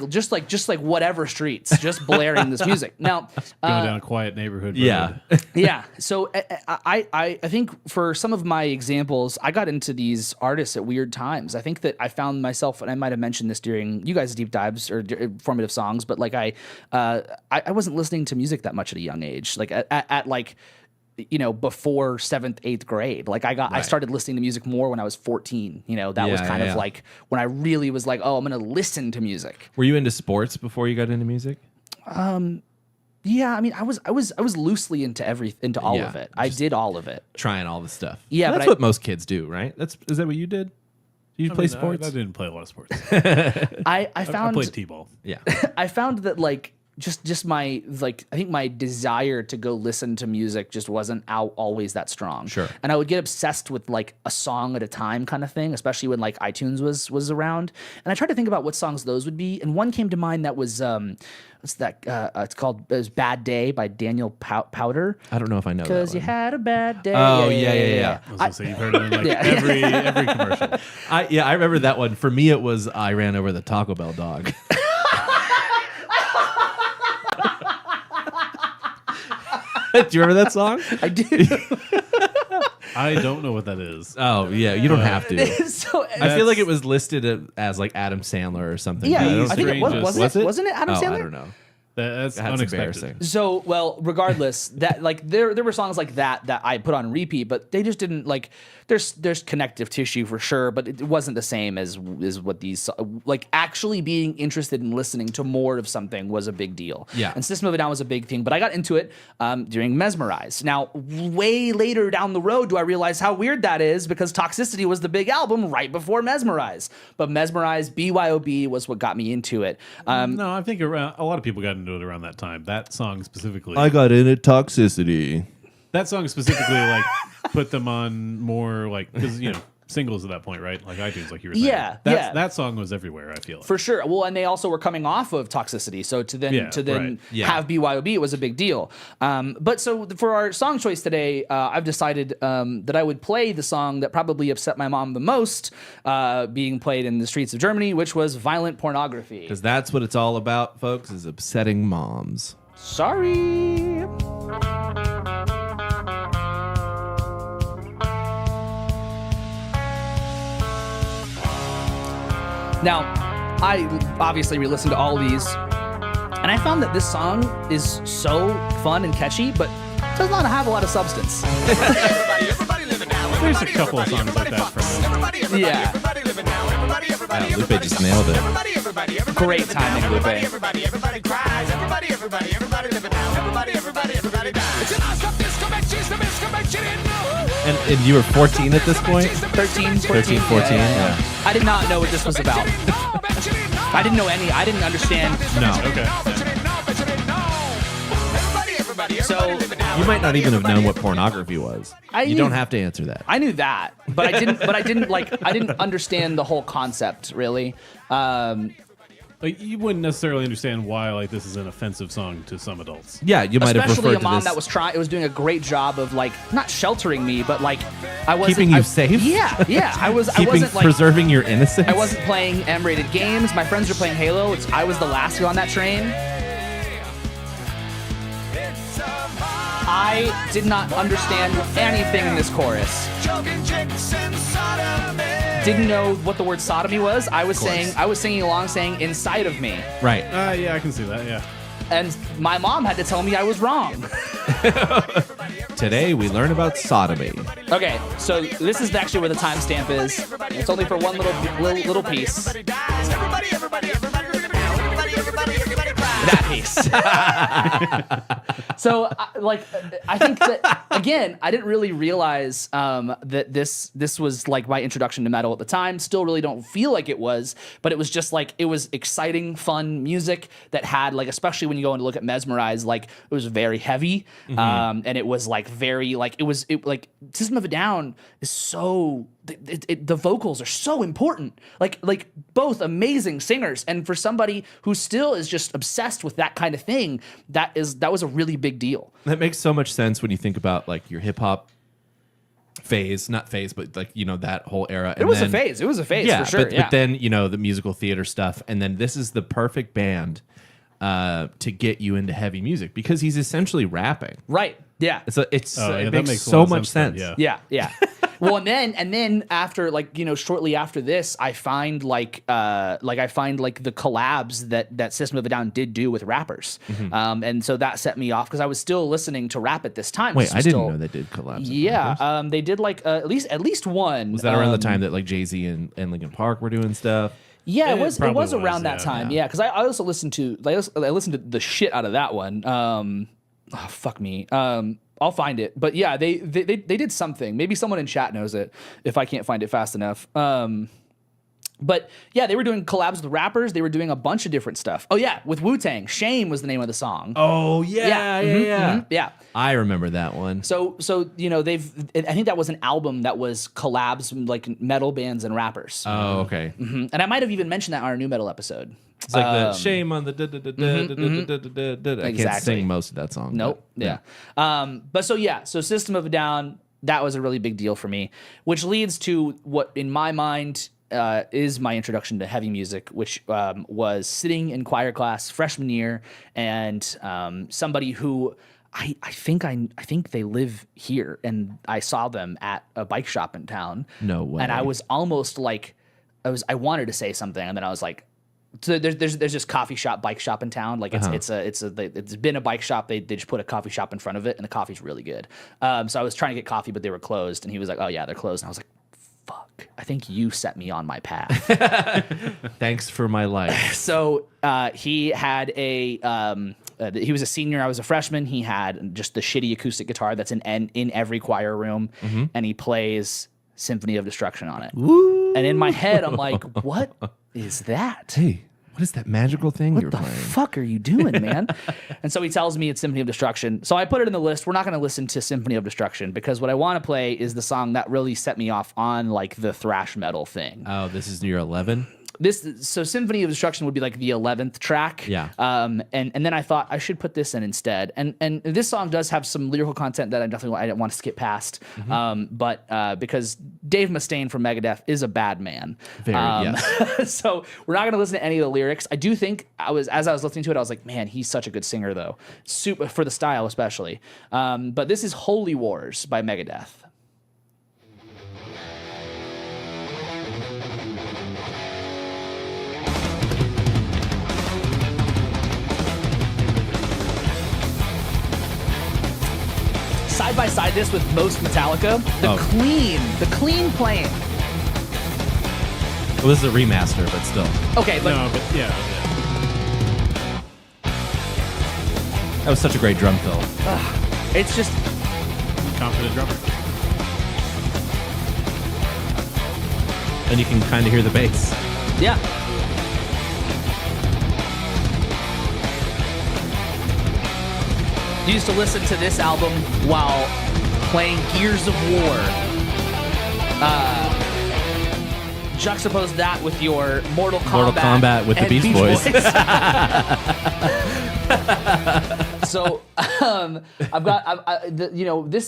like whatever streets, just blaring this music. Now, going down a quiet neighborhood road. Yeah. yeah. So I think for some of my examples, I got into these artists at weird times. I think that I found myself, and I might have mentioned this during you guys' deep dives or formative songs, but like I wasn't listening to music that much at a young age. Like at like, before 7th, 8th grade. Like I started listening to music more when I was 14. That was kind of like when I really was like, oh, I'm going to listen to music. Were you into sports before you got into music? Yeah, I mean, I was loosely into all of it. I did all of it, trying all the stuff. Yeah, well, that's what most kids do, right? Is that what you did? Did you play sports? I didn't play a lot of sports. I found I played t-ball. Yeah, I found that like just my like I think my desire to go listen to music just wasn't always that strong. Sure. And I would get obsessed with like a song at a time kind of thing, especially when like iTunes was around. And I tried to think about what songs those would be, and one came to mind that was what's that? It was "Bad Day" by Daniel Powder. I don't know if I know that Because you one. had a bad day. Oh, yeah. I was gonna say you've heard it in like every commercial. I remember that one. For me, it was "I Ran Over the Taco Bell Dog." Do you remember that song? I do. I don't know what that is. Oh yeah, you don't have to. So I feel like it was listed as like Adam Sandler or something. yeah, I I think it was. Was it? Wasn't it Adam Sandler? I don't know. That's unexpected. embarrassing. So, well, regardless, that like there were songs like that I put on repeat, but they just didn't like. There's connective tissue for sure, but it wasn't the same as what these like actually being interested in listening to more of something was a big deal. Yeah. And System of a Down was a big thing, but I got into it during Mesmerize. Now, way later down the road, do I realize how weird that is because Toxicity was the big album right before Mesmerize, but Mesmerize BYOB was what got me into it. No, I think around a lot of people got into it around that time. That song specifically. I got into Toxicity. That song specifically, like, put them on more, like, because, singles at that point, right? Like iTunes, like you were saying. Yeah, That song was everywhere, I feel like. For sure. Well, and they also were coming off of Toxicity, so to then have BYOB, it was a big deal. But so for our song choice today, I've decided that I would play the song that probably upset my mom the most, being played in the streets of Germany, which was Violent Pornography. Because that's what it's all about, folks, is upsetting moms. Sorry. Now, I obviously re-listened to all these, and I found that this song is so fun and catchy, but does not have a lot of substance. There's a couple of songs like that from it. Yeah. Wow, Lupe just nailed it. Great timing, Lupe. And you were 14 at this point? 13, 14. 14, yeah. I did not know what this was about. I didn't know any. I didn't understand. No. Okay. So You might not even have known what pornography was. I You knew- don't have to answer that. I knew that, but I didn't. But I didn't understand the whole concept really. Like, you wouldn't necessarily understand why like this is an offensive song to some adults. Yeah, you might have Especially referred a to mom this. that was doing a great job of like not sheltering me, but like I wasn't Keeping you I- safe? Yeah. I Keeping, wasn't like preserving your innocence. I wasn't playing M-rated games. My friends were playing Halo. I was the last guy on that train. I did not understand anything in this chorus. Didn't know what the word sodomy was. I was singing along saying inside of me. Right. Yeah, I can see that. Yeah. And my mom had to tell me I was wrong. Today we learn about sodomy. Okay, so this is actually where the timestamp is. It's only for one little piece. That piece. So, I think that again, I didn't really realize that this was like my introduction to metal at the time. Still, really don't feel like it was, but it was just like it was exciting, fun music that had like, especially when you go and look at Mesmerize, like it was very heavy, and it was like very like it like System of a Down is so. The vocals are so important, like both amazing singers, and for somebody who still is just obsessed with that kind of thing, that was a really big deal. That makes so much sense when you think about like your hip hop phase, not phase, but like, you know, that whole era. It was a phase. It was a phase Yeah, for sure. but then, you know, the musical theater stuff, and then this is the perfect band to get you into heavy music because he's essentially rapping. Right. Yeah. It that makes makes a so lot of much sense sense. then, Yeah. Well, and then after, like, you know, shortly after this, I find the collabs that System of a Down did do with rappers, and so that set me off because I was still listening to rap at this time. Wait, I didn't know they did collabs. with rappers. Yeah, they did like at least one. Was that around the time that like Jay-Z and Linkin Park were doing stuff? Yeah, It it was probably around that was, time. yeah. Yeah, because I also listened to I listened to the shit out of that one. Fuck me. I'll find it. But yeah, they did something. Maybe someone in chat knows it if I can't find it fast enough. But yeah, they were doing collabs with rappers. They were doing a bunch of different stuff. Oh yeah, with Wu-Tang. Shame was the name of the song. Oh yeah. Yeah. I remember that one. So you know, I think that was an album that was collabs with, like, metal bands and rappers. Oh, okay. And I might have even mentioned that on our new metal episode. It's like the shame on the I can't Exactly. sing most of that song. Nope. but Yeah. So System of a Down, that was a really big deal for me, which leads to what in my mind is my introduction to heavy music, which was sitting in choir class freshman year, and somebody who I think they live here, and I saw them at a bike shop in town. No way. And I was almost like, I wanted to say something, and then I was like, so there's this coffee shop, bike shop in town. Like it's been a bike shop. They just put a coffee shop in front of it, and the coffee's really good. So I was trying to get coffee, but they were closed, and he was like, "Oh yeah, they're closed." And I was like, "Fuck! I think you set me on my path." Thanks for my life. So he had he was a senior. I was a freshman. He had just the shitty acoustic guitar that's in every choir room, and he plays Symphony of Destruction on it. Woo. And in my head, I'm like, "What is that? Hey, what is that magical thing you're What the playing? fuck are you doing, man?" And so he tells me it's Symphony of Destruction. So I put it in the list. We're not going to listen to Symphony of Destruction because what I want to play is the song that really set me off on like the thrash metal thing. Oh, this is your 11? So Symphony of Destruction would be like the 11th track. Yeah. And then I thought I should put this in instead. And this song does have some lyrical content that I didn't want to skip past. But because Dave Mustaine from Megadeth is a bad man. Very, yes. So we're not going to listen to any of the lyrics. I do think as I was listening to it, I was like, man, he's such a good singer though. Super for the style especially. But this is Holy Wars by Megadeth. side by side this with most Metallica, the clean playing. Well, this is a remaster, but still. Okay, but No, but yeah. That was such a great drum fill. it's just Confident drummer. And you can kind of hear the bass. yeah. You used to listen to this album while playing Gears of War. Juxtapose that with your Mortal Kombat with the and Beast Boys. So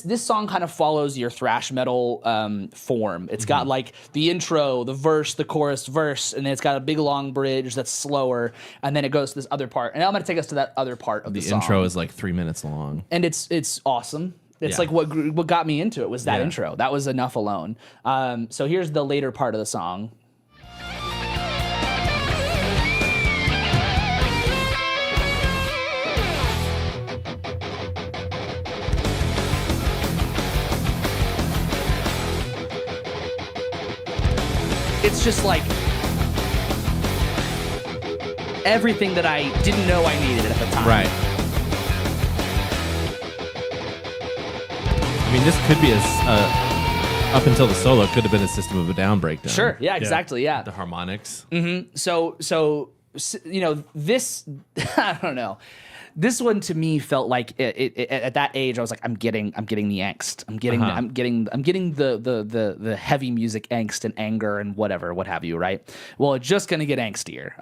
this song kind of follows your thrash metal form. It's got like the intro, the verse, the chorus, verse, and then it's got a big long bridge that's slower, and then it goes to this other part. And I'm going to take us to that other part of the song. The intro is like 3 minutes long. And it's awesome. It's like what got me into it was that intro. That was enough alone. So here's the later part of the song. It's just like everything that I didn't know I needed at the time. Right. I mean, this could be up until the solo, it could have been a System of a Down breakdown. Sure. Yeah, exactly. Yeah. The harmonics. So this I don't know. This one to me felt like at that age I was like I'm getting the angst. I'm getting the heavy music angst and anger and whatever, what have you, right? Well, it's just gonna get angstier.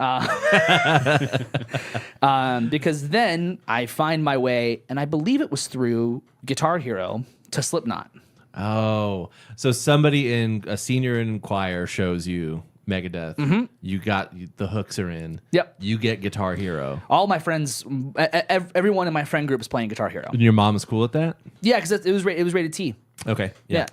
Because then I find my way, and I believe it was through Guitar Hero, to Slipknot. Oh, so somebody in a senior in choir shows you Megadeth. You got the hooks are in. Yep. You get Guitar Hero. All my friends, everyone in my friend group is playing Guitar Hero. And your mom is cool at that? Yeah, because it was rated T. Okay. Yeah.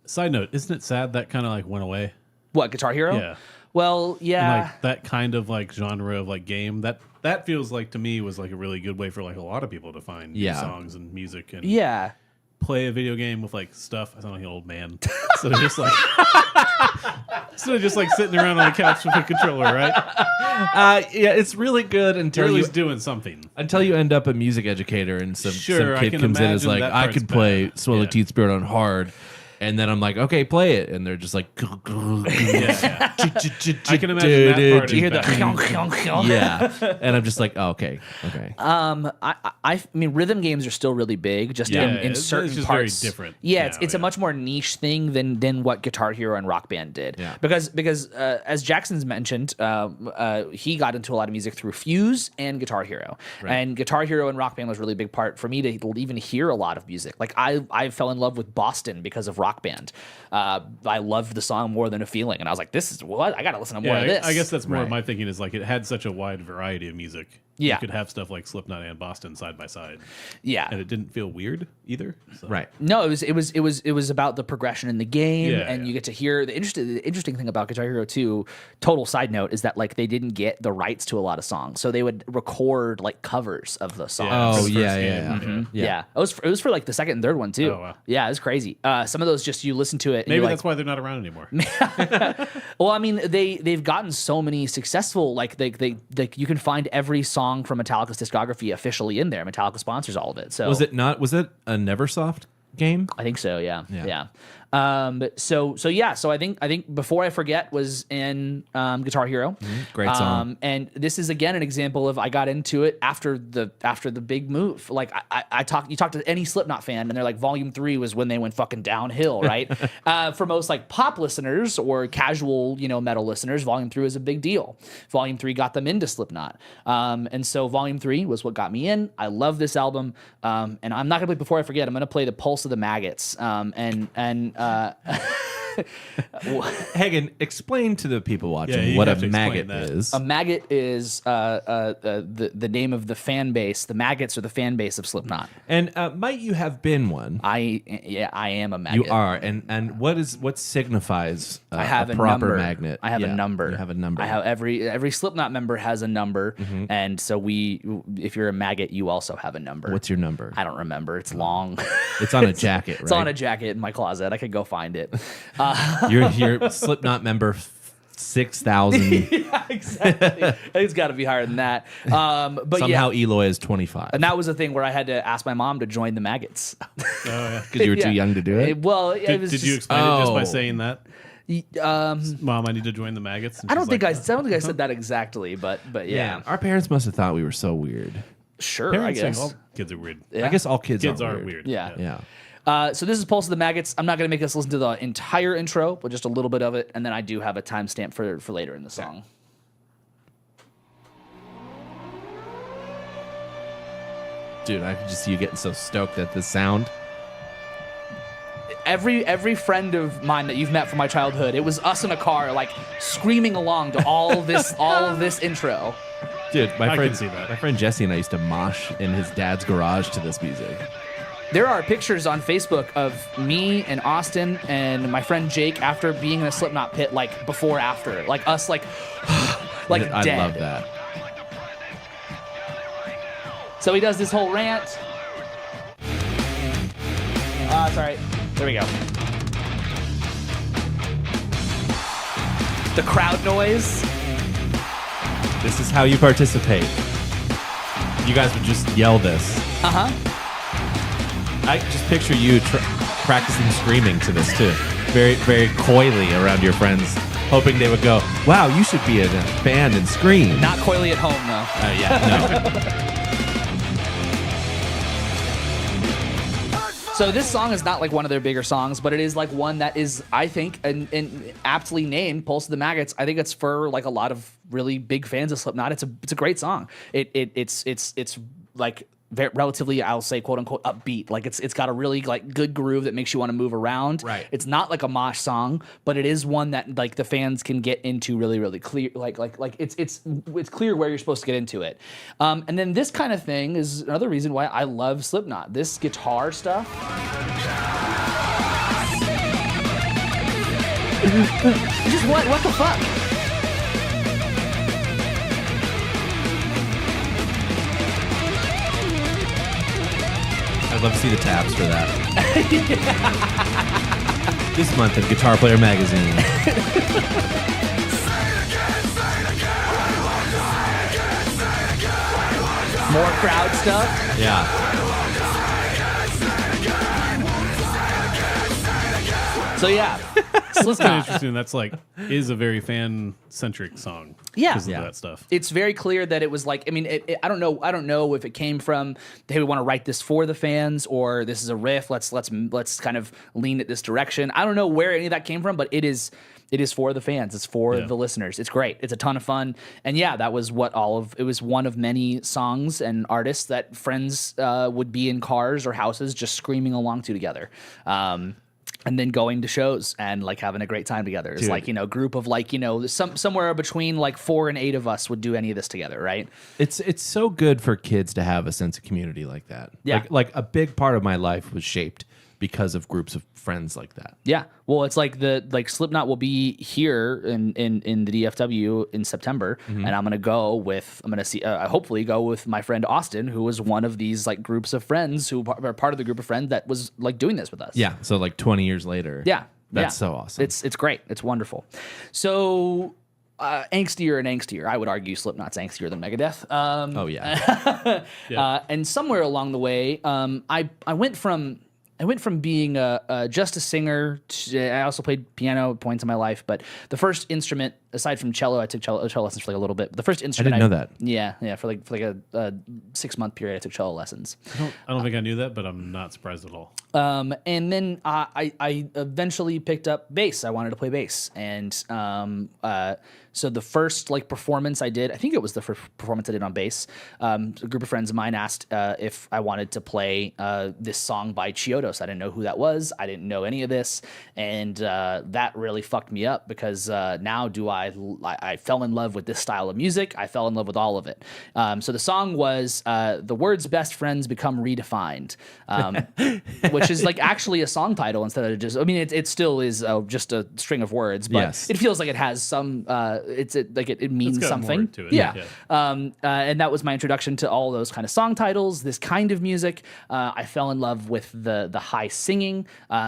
Side note, isn't it sad that kind of like went away? What, Guitar Hero? Yeah. Well, yeah. And like that kind of like genre of like game that feels like to me was like a really good way for like a lot of people to find new songs and music and Yeah. play a video game with like stuff. I sound like an old man. So just like sitting around on the couch with a controller, right? Yeah, it's really good until Or at you least doing something. end up a music educator and some Sure, I kid can comes in and is imagine like, that I part's could play bad. Swirly Yeah. Teeth Spirit on hard. And then I'm like, okay, play it. And they're just like, Yeah. I can imagine that part. You hear is bad. yeah. And I'm just like, oh, okay. I mean, rhythm games are still really big, just Yeah, in it's certain just very parts. different Yeah, now, it's a yeah. much more niche thing than what Guitar Hero and Rock Band did. Yeah. Because as Jackson's mentioned, he got into a lot of music through Fuse and Guitar Hero, and Guitar Hero and Rock Band was a really big part for me to even hear a lot of music. Like I fell in love with Boston because of Rock Band. I loved the song More Than a Feeling, and I was like, this is what I got to listen to more of this. I guess that's more of Right. my thinking is like it had such a wide variety of music. Yeah. You could have stuff like Slipknot and Boston side by side. Yeah. And it didn't feel weird either. So. Right. No, it was about the progression in the game, Yeah, and yeah. you get to hear the interesting thing about Guitar Hero 2. Total side note is that like they didn't get the rights to a lot of songs, so they would record like covers of the songs. Yeah, Oh, for the yeah, first yeah, game. yeah. Yeah, it was for like the second and third one too. Oh, wow. Yeah, it was crazy. Some of those just you listen to it. And Maybe you're that's like, why they're not around anymore. well, I mean, they've gotten so many successful. Like they you can find every song from Metallica's discography officially in there. Metallica sponsors all of it. So Was it a Neversoft game? I think so. Yeah. Yeah. So I think Before I Forget was in Guitar Hero. Great song. And this is again an example of I got into it after the big move. Like you talk to any Slipknot fan and they're like Volume 3 was when they went fucking downhill, right? For most like pop listeners or casual, metal listeners, Volume 3 was a big deal. Volume 3 got them into Slipknot. And so Volume 3 was what got me in. I love this album. And I'm not gonna play Before I Forget. I'm gonna play The Pulse of the Maggots. Hagen, explain to the people watching Yeah, you what a have to explain maggot that. is. A maggot is the name of the fan base. The maggots are the fan base of Slipknot. And might you have been one? I am a maggot. You are. And what signifies I have a a proper number. magnet? I have Yeah, a number. You have a number. I have every Slipknot member has a number, and so if you're a maggot, you also have a number. What's your number? I don't remember. It's long. It's on a jacket, right? It's on a jacket in my closet. I could go find it. You're Slipknot member 6,000. Yeah, exactly. I think it's got to be higher than that. But Somehow yeah. Eloy is 25. And that was the thing where I had to ask my mom to join the maggots. Oh, yeah. Because you were Yeah. too young to do it? Well, it Did, was did you just, explain it just by Oh. saying that? Mom, I need to join the maggots. And I don't she's think like, I said that exactly, but yeah. Our parents must have thought we were so weird. Sure, Parents I think guess. all kids are weird. Yeah. I guess all kids, Kids are are weird. Yeah. Yeah. So this is Pulse of the Maggots. I'm not going to make us listen to the entire intro, but just a little bit of it, and then I do have a timestamp for later in the song. Dude, I could just see you getting so stoked at the sound. Every friend of mine that you've met from my childhood, it was us in a car, like screaming along to all of this intro. Dude, I can see that. My friend Jesse and I used to mosh in his dad's garage to this music. There are pictures on Facebook of me and Austin and my friend Jake after being in a Slipknot pit, like before, after, like us, like I dead. love that. So he does this whole rant. Sorry. There we go. The crowd noise. This is how you participate. You guys would just yell this. Uh-huh. I just picture you practicing screaming to this too. Very, very coyly around your friends, hoping they would go, wow, you should be in a band and scream. Not coyly at home, though. Yeah, no. So this song is not like one of their bigger songs, but it is like one that is, I think, and aptly named Pulse of the Maggots. I think it's for like a lot of really big fans of Slipknot. It's a great song. It's like relatively, I'll say, quote unquote, upbeat. Like it's got a really like good groove that makes you want to move around. Right. It's not like a mosh song, but it is one that like the fans can get into really, really clear. Like it's clear where you're supposed to get into it. And then this kind of thing is another reason why I love Slipknot. This guitar stuff. Just what the fuck? I'd love to see the tabs for that. This month of Guitar Player Magazine. More crowd stuff. Yeah. So yeah, It's kind of Slipknot. interesting. That's like is a very fan centric song. Yeah. because of Yeah. that stuff. It's very clear that it was like, I mean, I don't know if it came from, hey, we want to write this for the fans, or this is a riff. Let's kind of lean it this direction. I don't know where any of that came from, but it is for the fans. It's for Yeah. the listeners. It's great. It's a ton of fun. And yeah, that was it was one of many songs and artists that friends would be in cars or houses just screaming along to together. And then going to shows and like having a great time together. It's Dude. like, a group of like, somewhere between like 4 and 8 of us would do any of this together, right? It's so good for kids to have a sense of community like that. Yeah. Like a big part of my life was shaped because of groups of friends like that. Yeah. Well, it's like Slipknot will be here in the DFW in September, and I'm gonna see hopefully go with my friend Austin, who was one of these like groups of friends who are part of the group of friends that was like doing this with us. Yeah. So like 20 years later. Yeah. That's yeah. so awesome. It's great. It's wonderful. So angstier. I would argue Slipknot's angstier than Megadeth. Oh yeah. And somewhere along the way, I went from being just a singer. I also played piano at points in my life, but the first instrument aside from cello, I took cello lessons for like a little bit. But the first instrument didn't know that. Yeah, for like a 6-month period, I took cello lessons. I don't think I knew that, but I'm not surprised at all. And then I eventually picked up bass. I wanted to play bass, and so the first like performance I did, I think it was the first performance I did on bass. A group of friends of mine asked if I wanted to play this song by Chiodos. I didn't know who that was. I didn't know any of this, and that really fucked me up because now I fell in love with this style of music. I fell in love with all of it. So the song was "The Words Best Friends Become Redefined," which is like actually a song title instead of just. I mean, it still is just a string of words, but Yes. it feels like it has some. It means got something more to it, Yeah. yeah. And that was my introduction to all those kind of song titles, this kind of music. I fell in love with the high singing.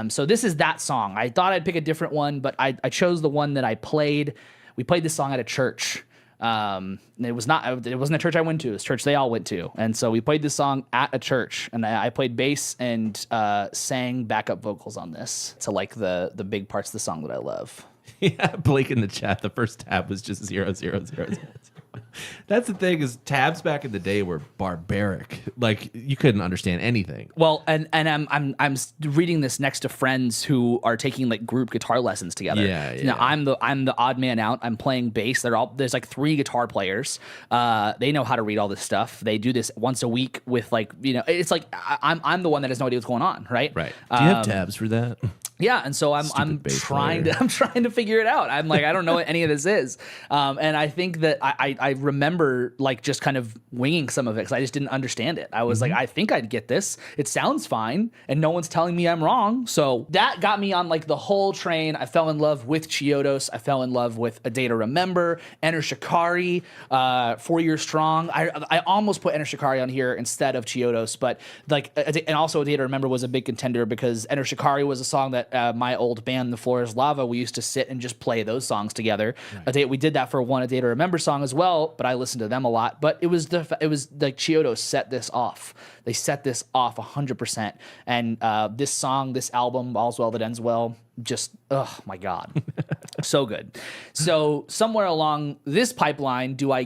So this is that song. I thought I'd pick a different one, but I chose the one that I played. We played this song at a church. It wasn't a church I went to. It was a church they all went to. And so we played this song at a church, and I played bass and sang backup vocals on this to like the big parts of the song that I love. Yeah, Blake in the chat, the first tab was just 0, 0, 0, 0. That's the thing, is tabs back in the day were barbaric. Like, you couldn't understand anything. Well, and I'm reading this next to friends who are taking like group guitar lessons together. Yeah. Now I'm the odd man out. I'm playing bass. There's like 3 guitar players. They know how to read all this stuff. They do this once a week with like, it's like I'm the one that has no idea what's going on, right? Right. Do you have tabs for that? Yeah, and so I'm bass trying player. to figure it out. I'm like, I don't know what any of this is, and I think that I remember like just kind of winging some of it because I just didn't understand it. I was like, I think I'd get this. It sounds fine, and no one's telling me I'm wrong. So that got me on like the whole train. I fell in love with Chiodos. I fell in love with A Day to Remember, Enter Shikari, 4 Years Strong. I almost put Enter Shikari on here instead of Chiodos, but like, and also A Day to Remember was a big contender because Enter Shikari was a song that my old band, The Floor is Lava, we used to sit and just play those songs together. Right. We did that for A Day to Remember song as well, but I listened to them a lot. But it was like Chiodos set this off. They set this off 100%. And this song, this album, All's Well That Ends Well, just, oh my God. So good. So somewhere along this pipeline, do I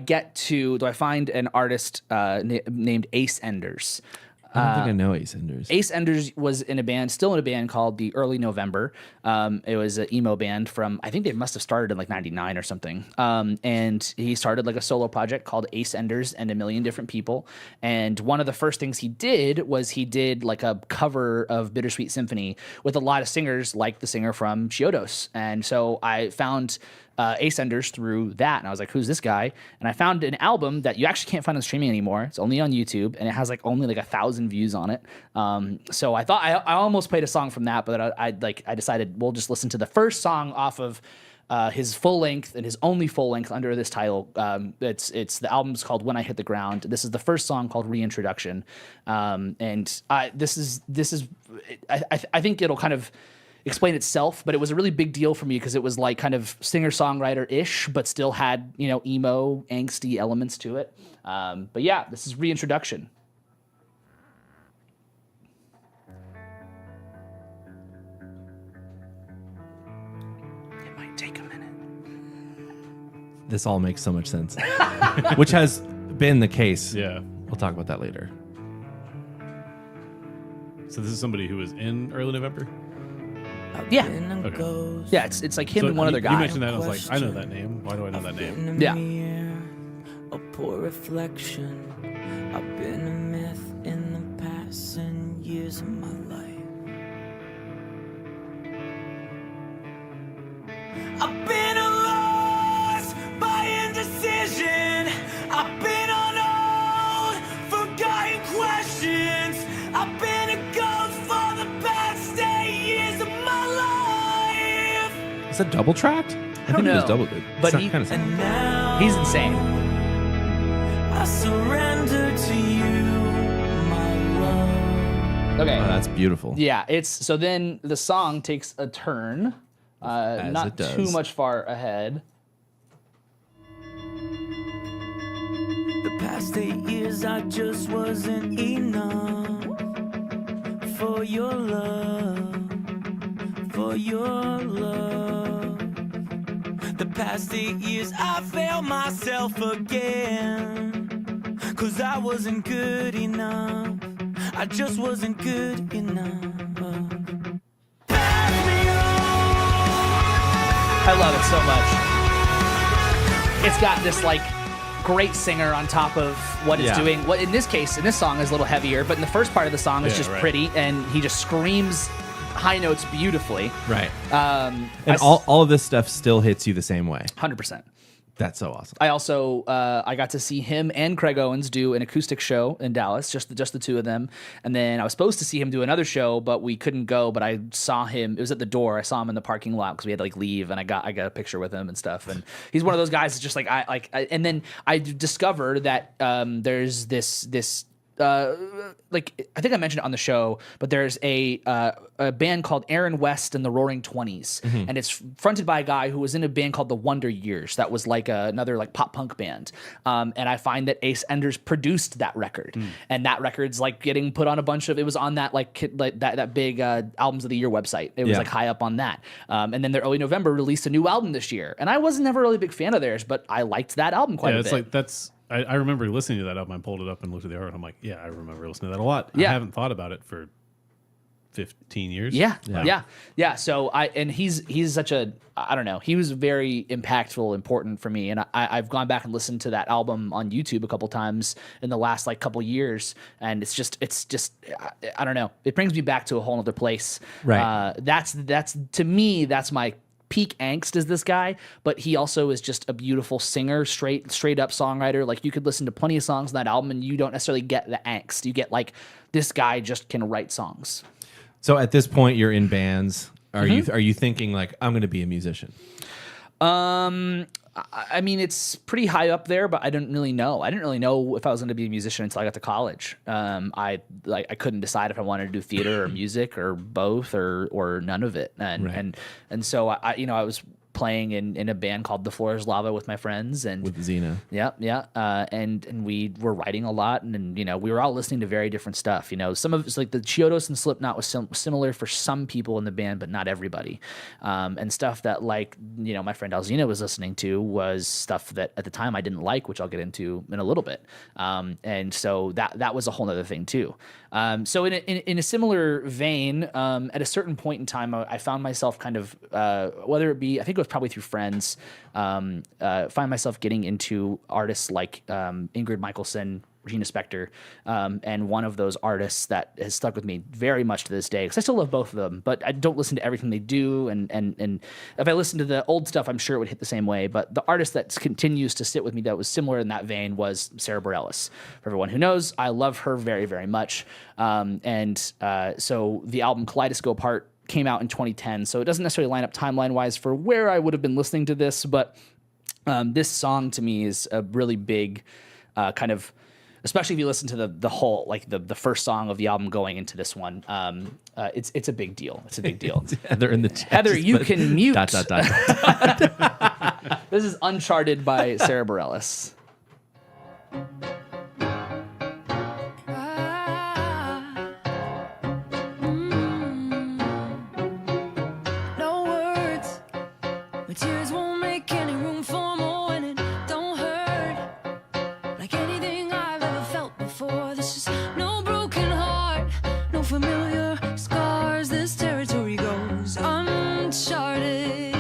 find an artist named Ace Enders? I don't think I know Ace Enders. Ace Enders was still in a band called The Early November. It was an emo band from, I think they must have started in like 99 or something. And he started like a solo project called Ace Enders and a million different people. And one of the first things he did was he did like a cover of Bittersweet Symphony with a lot of singers like the singer from Chiodos. And so I found Ace Enders through that, and I was like, who's this guy? And I found an album that you actually can't find on streaming anymore. It's only on YouTube, and it has like only like 1,000 views on it. So I thought I almost played a song from that, but I decided we'll just listen to the first song off of his full length and his only full length under this title. It's the album's called When I Hit the Ground. This is the first song called Reintroduction, and this is I think it'll kind of explain itself, but it was a really big deal for me because it was like kind of singer-songwriter-ish, but still had, emo, angsty elements to it. But yeah, this is Reintroduction. It might take a minute. This all makes so much sense. Which has been the case. Yeah. We'll talk about that later. So this is somebody who was in early November? Yeah. Okay. Yeah, it's like him So and one other guy. You mentioned that, and I was like, I know that name. Why do I know that name? Yeah. A poor reflection. I've been a myth in the past and years of my life. I've been lost by indecision. I've been on old, forgotten questions. I've been a ghost for the past 8 years of my life. Is that double tracked? I don't think it was know. double. But It's he- kind of And now He's insane. I surrender to you, my love. Okay. Oh, that's beautiful. Yeah, so then the song takes a turn, As not it does. too much far ahead. The past 8 years I just wasn't enough for your love, for your love. The past 8 years, I failed myself again. 'Cause I wasn't good enough. I just wasn't good enough. Pass me on. I love it so much. It's got this like great singer on top of what it's doing. What in this case, in this song, is a little heavier, but in the first part of the song, it's just pretty, and he just screams high notes beautifully. Right. And all of this stuff still hits you the same way. 100%. That's so awesome. I also I got to see him and Craig Owens do an acoustic show in Dallas, just the two of them. And then I was supposed to see him do another show, but we couldn't go. But I saw him. It was at the door. I saw him in the parking lot because we had to like leave, and I got a picture with him and stuff. And he's one of those guys that's just like and then I discovered that there's this. Like I think I mentioned it on the show, but there's a band called Aaron West and the Roaring Twenties, and it's fronted by a guy who was in a band called the Wonder Years. That was like another like pop punk band, and I find that Ace Enders produced that record, and that record's like getting put on a bunch of. It was on that that big albums of the year website. It was like high up on that, and then their Early November released a new album this year, and I was never really a big fan of theirs, but I liked that album quite a bit. It's like that's. I remember listening to that album. I pulled it up and looked at the art. And I'm like, yeah, I remember listening to that a lot. Yeah. I haven't thought about it for 15 years. Yeah. So he's such a, I don't know. He was very impactful, important for me. And I've gone back and listened to that album on YouTube a couple times in the last like couple years. And it's just, I don't know. It brings me back to a whole other place. Right. That's to me, that's my peak angst is this guy, but he also is just a beautiful singer, straight up songwriter. Like you could listen to plenty of songs on that album and you don't necessarily get the angst. You get like this guy just can write songs. So at this point you're in bands. Are you thinking like I'm going to be a musician? I mean, it's pretty high up there, but I didn't really know. I didn't really know if I was going to be a musician until I got to college. I couldn't decide if I wanted to do theater or music or both or none of it. And so I was playing in a band called The Floor is Lava with my friends and with Xena. And we were writing a lot and we were all listening to very different stuff. Some of it's like the Chiodos and Slipknot was similar for some people in the band, but not everybody. And stuff that like my friend Alzina was listening to was stuff that at the time I didn't like, which I'll get into in a little bit. And so that was a whole other thing too. So in a similar vein, at a certain point in time, I found myself kind of whether it be I think it was probably through friends, find myself getting into artists like Ingrid Michaelson, Regina Spektor, and one of those artists that has stuck with me very much to this day, because I still love both of them, but I don't listen to everything they do, and if I listen to the old stuff, I'm sure it would hit the same way, but the artist that continues to sit with me that was similar in that vein was Sarah Bareilles. For everyone who knows, I love her very, very much, so the album Kaleidoscope Heart came out in 2010, so it doesn't necessarily line up timeline-wise for where I would have been listening to this, but this song to me is a really big kind of, especially if you listen to the whole, like the first song of the album going into this one, it's a big deal. It's a big deal. Heather in the chat. Heather, you can mute. ... ... This is Uncharted by Sarah Bareilles. Tears won't make any room for more, and it don't hurt like anything I've ever felt before. This is no broken heart, no familiar scars. This territory goes uncharted.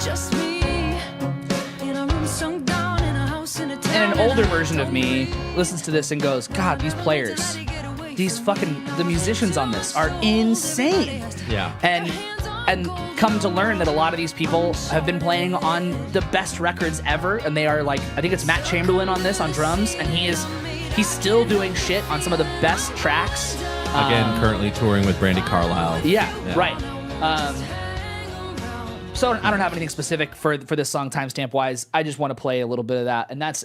Just me in a room sunk down in a house in a town. And an older version of me listens to this and goes, God, these players, the musicians on this are insane. Yeah. And come to learn that a lot of these people have been playing on the best records ever, and they are like, I think it's Matt Chamberlain on this on drums, and he's still doing shit on some of the best tracks. Again, currently touring with Brandi Carlile. Yeah. Right. So I don't have anything specific for this song timestamp wise. I just want to play a little bit of that, and that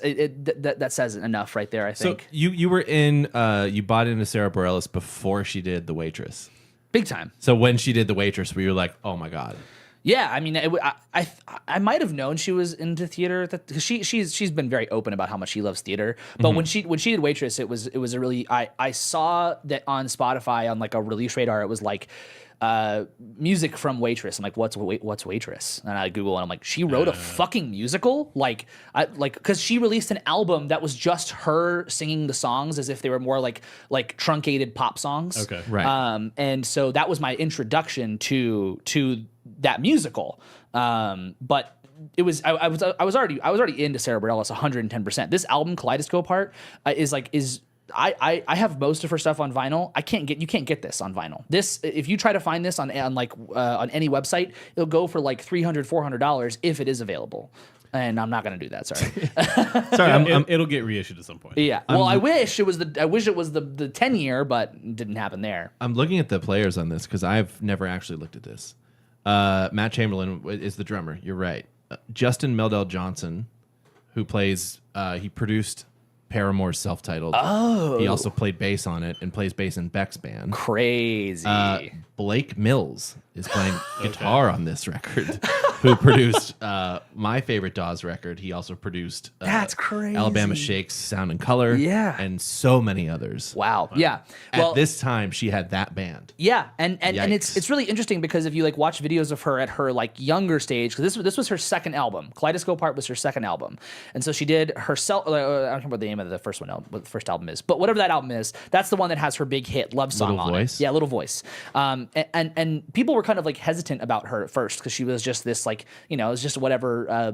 says it enough right there. I think. So you were in you bought into Sarah Bareilles before she did The Waitress. Big time. So when she did The Waitress, were you like, oh my God? Yeah, I mean, I might have known she was into theater because she's been very open about how much she loves theater. But when she did Waitress, it was a really I saw that on Spotify on like a release radar. It was like music from Waitress. I'm like, what's Waitress? And I Google and I'm like, she wrote a fucking musical, because she released an album that was just her singing the songs as if they were more like truncated pop songs. Okay, right. And so that was my introduction to that musical. But it was I was already into Sarah Bareilles 110%. This album Kaleidoscope Heart is I have most of her stuff on vinyl. You can't get this on vinyl. This, if you try to find this on any website, it'll go for like $300-$400 if it is available. And I'm not going to do that. Sorry. Sorry, It'll get reissued at some point. Yeah. Well, I wish it was the 10-year, but it didn't happen there. I'm looking at the players on this because I've never actually looked at this. Matt Chamberlain is the drummer. You're right. Justin Meldell Johnson, who plays, he produced Paramore's self-titled. Oh. He also played bass on it and plays bass in Beck's band. Crazy. Blake Mills is playing guitar on this record, who produced my favorite Dawes record. He also produced That's crazy. Alabama Shakes Sound and Color, and so many others. Wow. Yeah. Well, at this time, she had that band. Yeah, and it's really interesting because if you like watch videos of her at her like younger stage, because this was her second album. Kaleidoscope Heart was her second album, and so she did herself. I don't remember what the name of the first one, what the first album is, but whatever that album is, that's the one that has her big hit Love Song Little on Voice? it. Yeah, Little Voice. And people were kind of like hesitant about her at first because she was just this like, it was just whatever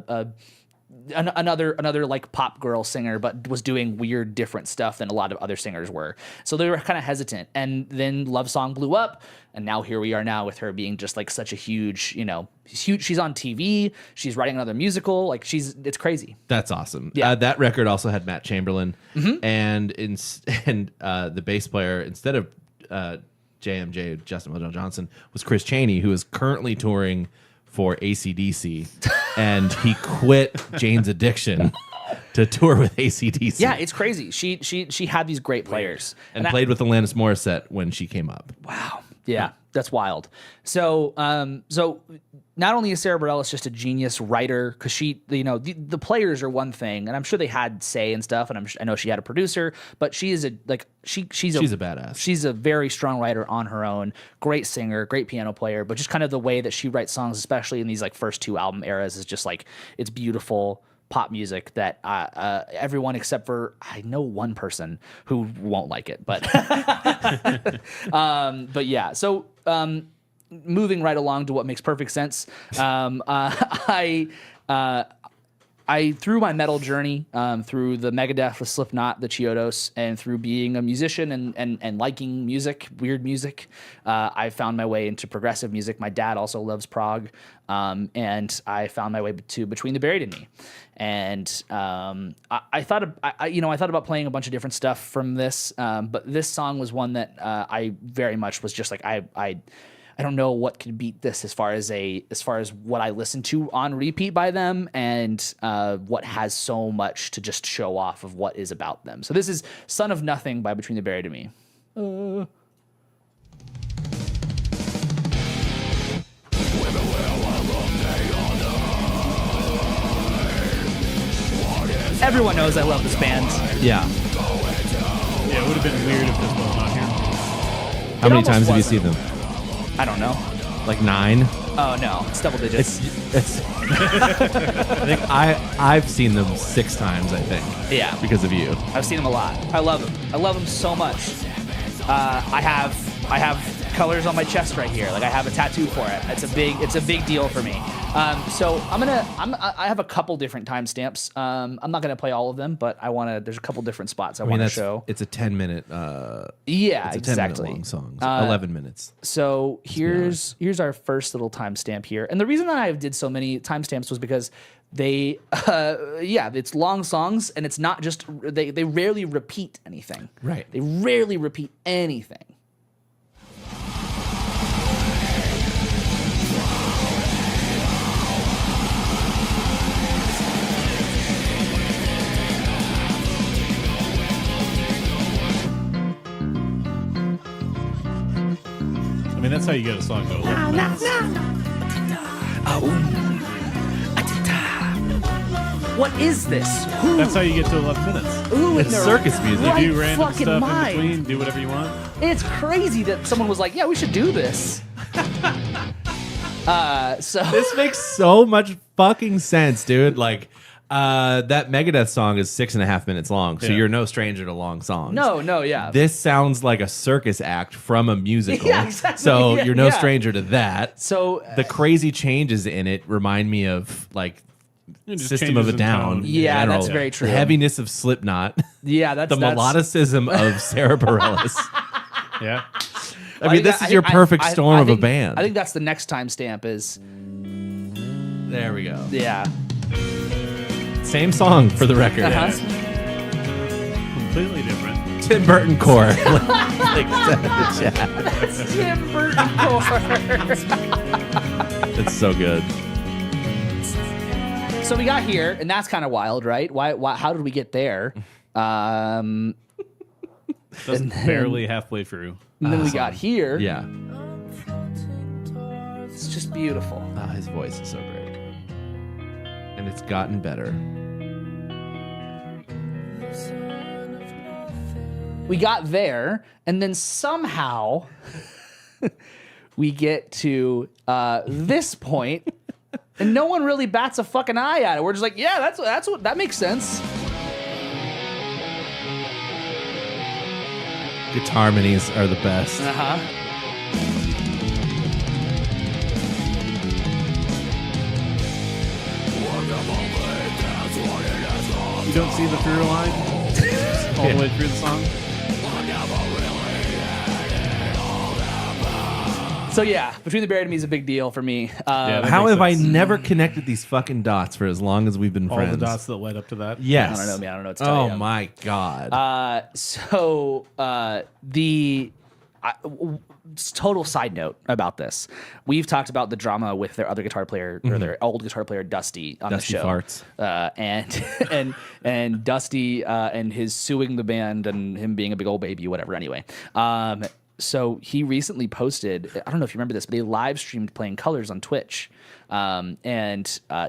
another like pop girl singer, but was doing weird different stuff than a lot of other singers were. So they were kind of hesitant. And then Love Song blew up, and now here we are now with her being just like such a huge, huge. She's on TV. She's writing another musical. Like it's crazy. That's awesome. Yeah. That record also had Matt Chamberlain, and the bass player instead of JMJ, Justin Meldell Johnson, was Chris Chaney, who is currently touring for AC/DC, and he quit Jane's Addiction to tour with AC/DC. Yeah, it's crazy. She had these great players and played with Alanis Morissette when she came up. Wow. Yeah, that's wild. So not only is Sarah Bareilles just a genius writer, because she, the players are one thing, and I'm sure they had say and stuff, and I know she had a producer, but she is she's a badass. She's a very strong writer on her own, great singer, great piano player, but just kind of the way that she writes songs, especially in these like first two album eras, is just like, it's beautiful pop music that everyone except for I know one person who won't like it, but but yeah. So moving right along to what makes perfect sense. I through my metal journey, through the Megadeth, the Slipknot, the Chiodos, and through being a musician and liking music, weird music, I found my way into progressive music. My dad also loves prog, and I found my way to Between the Buried and Me. And I thought about playing a bunch of different stuff from this, but this song was one that I very much was just like I don't know what could beat this as far as what I listen to on repeat by them, and what has so much to just show off of what is about them. So this is Son of Nothing by Between the Buried and Me. Everyone knows I love this band. Yeah. Yeah, it would have been weird if this was not here. How many almost times have you wasn't. seen them? I don't know. Like 9? Oh no, it's double digits. It's I think I've seen them 6 times, I think. Yeah. Because of you. I've seen them a lot. I love them. I love them so much. I have colors on my chest right here. Like I have a tattoo for it. It's a big deal for me. So I have a couple different timestamps. I'm not gonna play all of them, but there's a couple different spots I want to show. It's a 10-minute. Yeah, it's a 10-minute exactly. long song. 11 minutes. So here's our first little timestamp here, and the reason that I did so many timestamps was because they, it's long songs, and it's not just they rarely repeat anything. Right. They rarely repeat anything. I mean, that's how you get a song to go. What is this? That's how you get to 11 minutes. Who in It's their circus music. right You do random fucking stuff mind? in between. Do whatever you want. It's crazy that someone was like, "Yeah, we should do this." So This makes so much fucking sense, dude. Like, that Megadeth song is 6.5 minutes long, so Yeah. you're no stranger to long songs. no, yeah. This sounds like a circus act from a musical. Yeah, exactly. So Yeah, you're no yeah. stranger to that. So The crazy changes in it remind me of like Just System of a changes in Down. tone. in Yeah, general. that's very true. The heaviness of Slipknot. yeah, that's The melodicism of Sarah Bareilles. Yeah. I mean, this is your perfect storm of a think- band. I think that's the next timestamp. Is There we go. yeah. Same song for the record. Uh-huh. Completely different. Tim Burton core. Like said in the chat. Tim Burton core. It's so good. So we got here, and that's kind of wild, right? Why? How did we get there? Doesn't barely halfway through. And then we got here. Yeah. It's just beautiful. Oh, his voice is so great. And it's gotten better. We got there, and then somehow we get to this point, and no one really bats a fucking eye at it. We're just like, yeah, that makes sense. Guitar minis are the best. Uh-huh. You don't see the through line all the way through the song. So yeah, Between the Buried and Me is a big deal for me. that How makes have I sense. never connected these fucking dots for as long as we've been All friends? the dots that led up to that. Yes. I don't know, man. I don't know what to tell Oh you. my god. Total side note about this. We've talked about the drama with their other guitar player or their old guitar player Dusty on Dusty the show. farts. And Dusty and his suing the band and him being a big old baby, whatever. Anyway, so he recently posted. I don't know if you remember this, but he live streamed Playing Colors on Twitch, and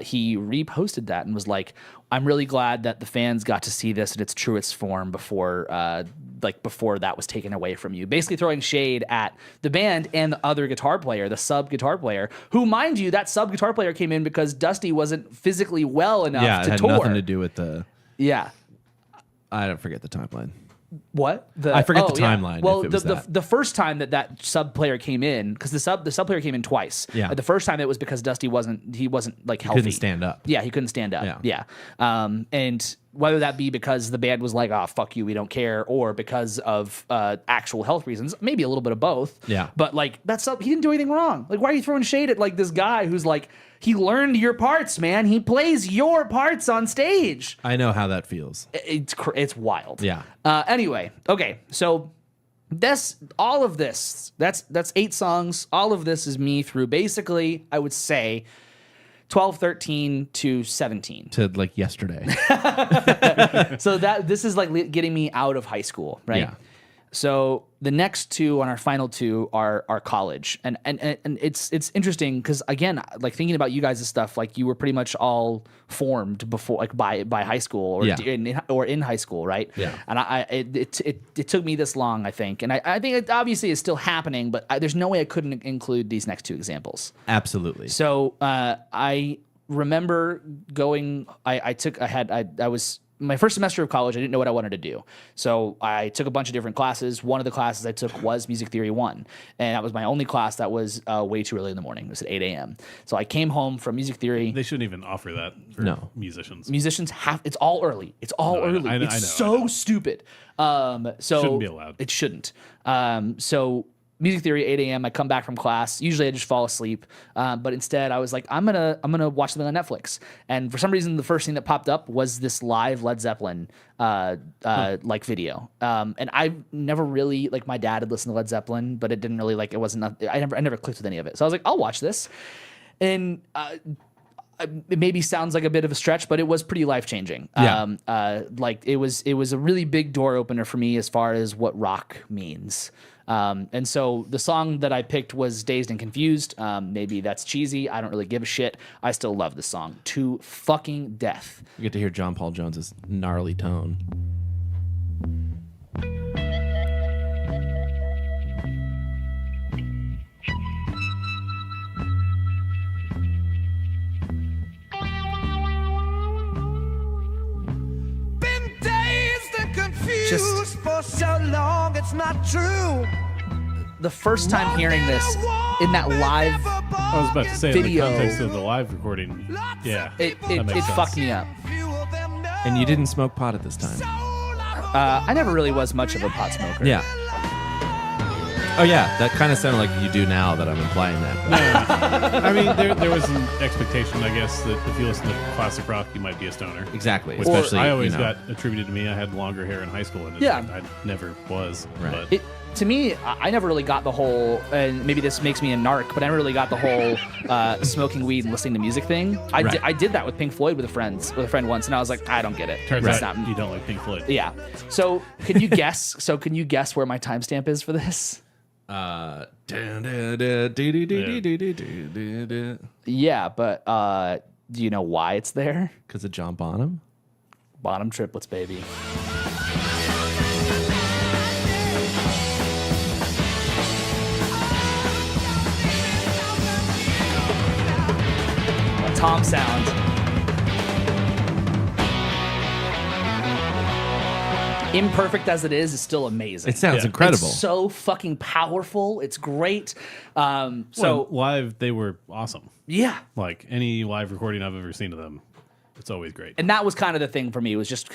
he reposted that and was like, "I'm really glad that the fans got to see this in its truest form before that was taken away from you." Basically throwing shade at the band and the other guitar player, the sub guitar player, who, mind you, that sub guitar player came in because Dusty wasn't physically well enough Yeah, it to had tour. nothing to do with the. Yeah. I don't forget the timeline. What? I forget the timeline, Well, if it was that. the first time that sub player came in, because the sub player came in twice. Yeah. The first time it was because Dusty wasn't like healthy. Couldn't stand up. Yeah, he couldn't stand up. Yeah. And whether that be because the band was like, "Oh, fuck you, we don't care," or because of actual health reasons, maybe a little bit of both. Yeah. But like he didn't do anything wrong. Like, why are you throwing shade at like this guy who's like, he learned your parts, man. He plays your parts on stage. I know how that feels. It's wild. Yeah. Anyway, okay, so all of this, that's 8 songs. All of this is me through basically, I would say, 12, 13 to 17. To like yesterday. So this is like getting me out of high school, right? Yeah. So the next two on our final two are college, and it's interesting because again, like thinking about you guys' stuff, like you were pretty much all formed before, like by high school or Yeah. in high school, right? Yeah. And it took me this long, I think, and I think it obviously is still happening, but there's no way I couldn't include these next two examples. Absolutely. So I remember going. I was my first semester of college. I didn't know what I wanted to do, so I took a bunch of different classes. One of the classes I took was Music Theory 1, and that was my only class that was way too early in the morning. It was at 8 a.m. So I came home from Music Theory. They shouldn't even offer that for No. musicians. Musicians have it's all early. It's all No, I know, early. I know, It's I so know. stupid. So Shouldn't be allowed. It shouldn't. So Music Theory, 8 a.m. I come back from class. Usually I just fall asleep, but instead I was like, I'm gonna watch something on Netflix. And for some reason, the first thing that popped up was this live Led Zeppelin like video. And I never really like, my dad had listened to Led Zeppelin, but it didn't really like, it wasn't. I never clicked with any of it. So I was like, I'll watch this. And it maybe sounds like a bit of a stretch, but it was pretty life-changing. Yeah. Like it was a really big door opener for me as far as what rock means. And so the song that I picked was Dazed and Confused. Maybe that's cheesy. I don't really give a shit. I still love the song to fucking death. You get to hear John Paul Jones's gnarly tone. Been dazed and confused for so long, it's not true. The first time hearing this in that live, I was about to say Video. in the context of the live recording. Yeah, it that makes sense. fucked me up. And you didn't smoke pot at this time. I never really was much of a pot smoker. Yeah. Oh yeah, that kind of sounded like you do now that I'm implying that. I mean, there was an expectation, I guess, that if you listen to classic rock, you might be a stoner. Exactly. Which Especially, I always you know. got attributed to me. I had longer hair in high school, and Yeah. I never was. Right. But To me, I never really got the whole, and maybe this makes me a narc, but I never really got the whole smoking weed and listening to music thing. Right. I did that with Pink Floyd with a friend once, and I was like, I don't get it. turns It's out not- you don't like Pink Floyd. Yeah. So can you guess? Can you guess where my timestamp is for this? Yeah, but do you know why it's there? Because of John Bonham? Bottom triplets, baby. Tom sound. Imperfect as it is still amazing. It sounds Yeah. incredible. It's so fucking powerful. It's great. So So live, they were awesome. yeah, Like any live recording I've ever seen of them, it's always great. and that was kind of the thing for me, was just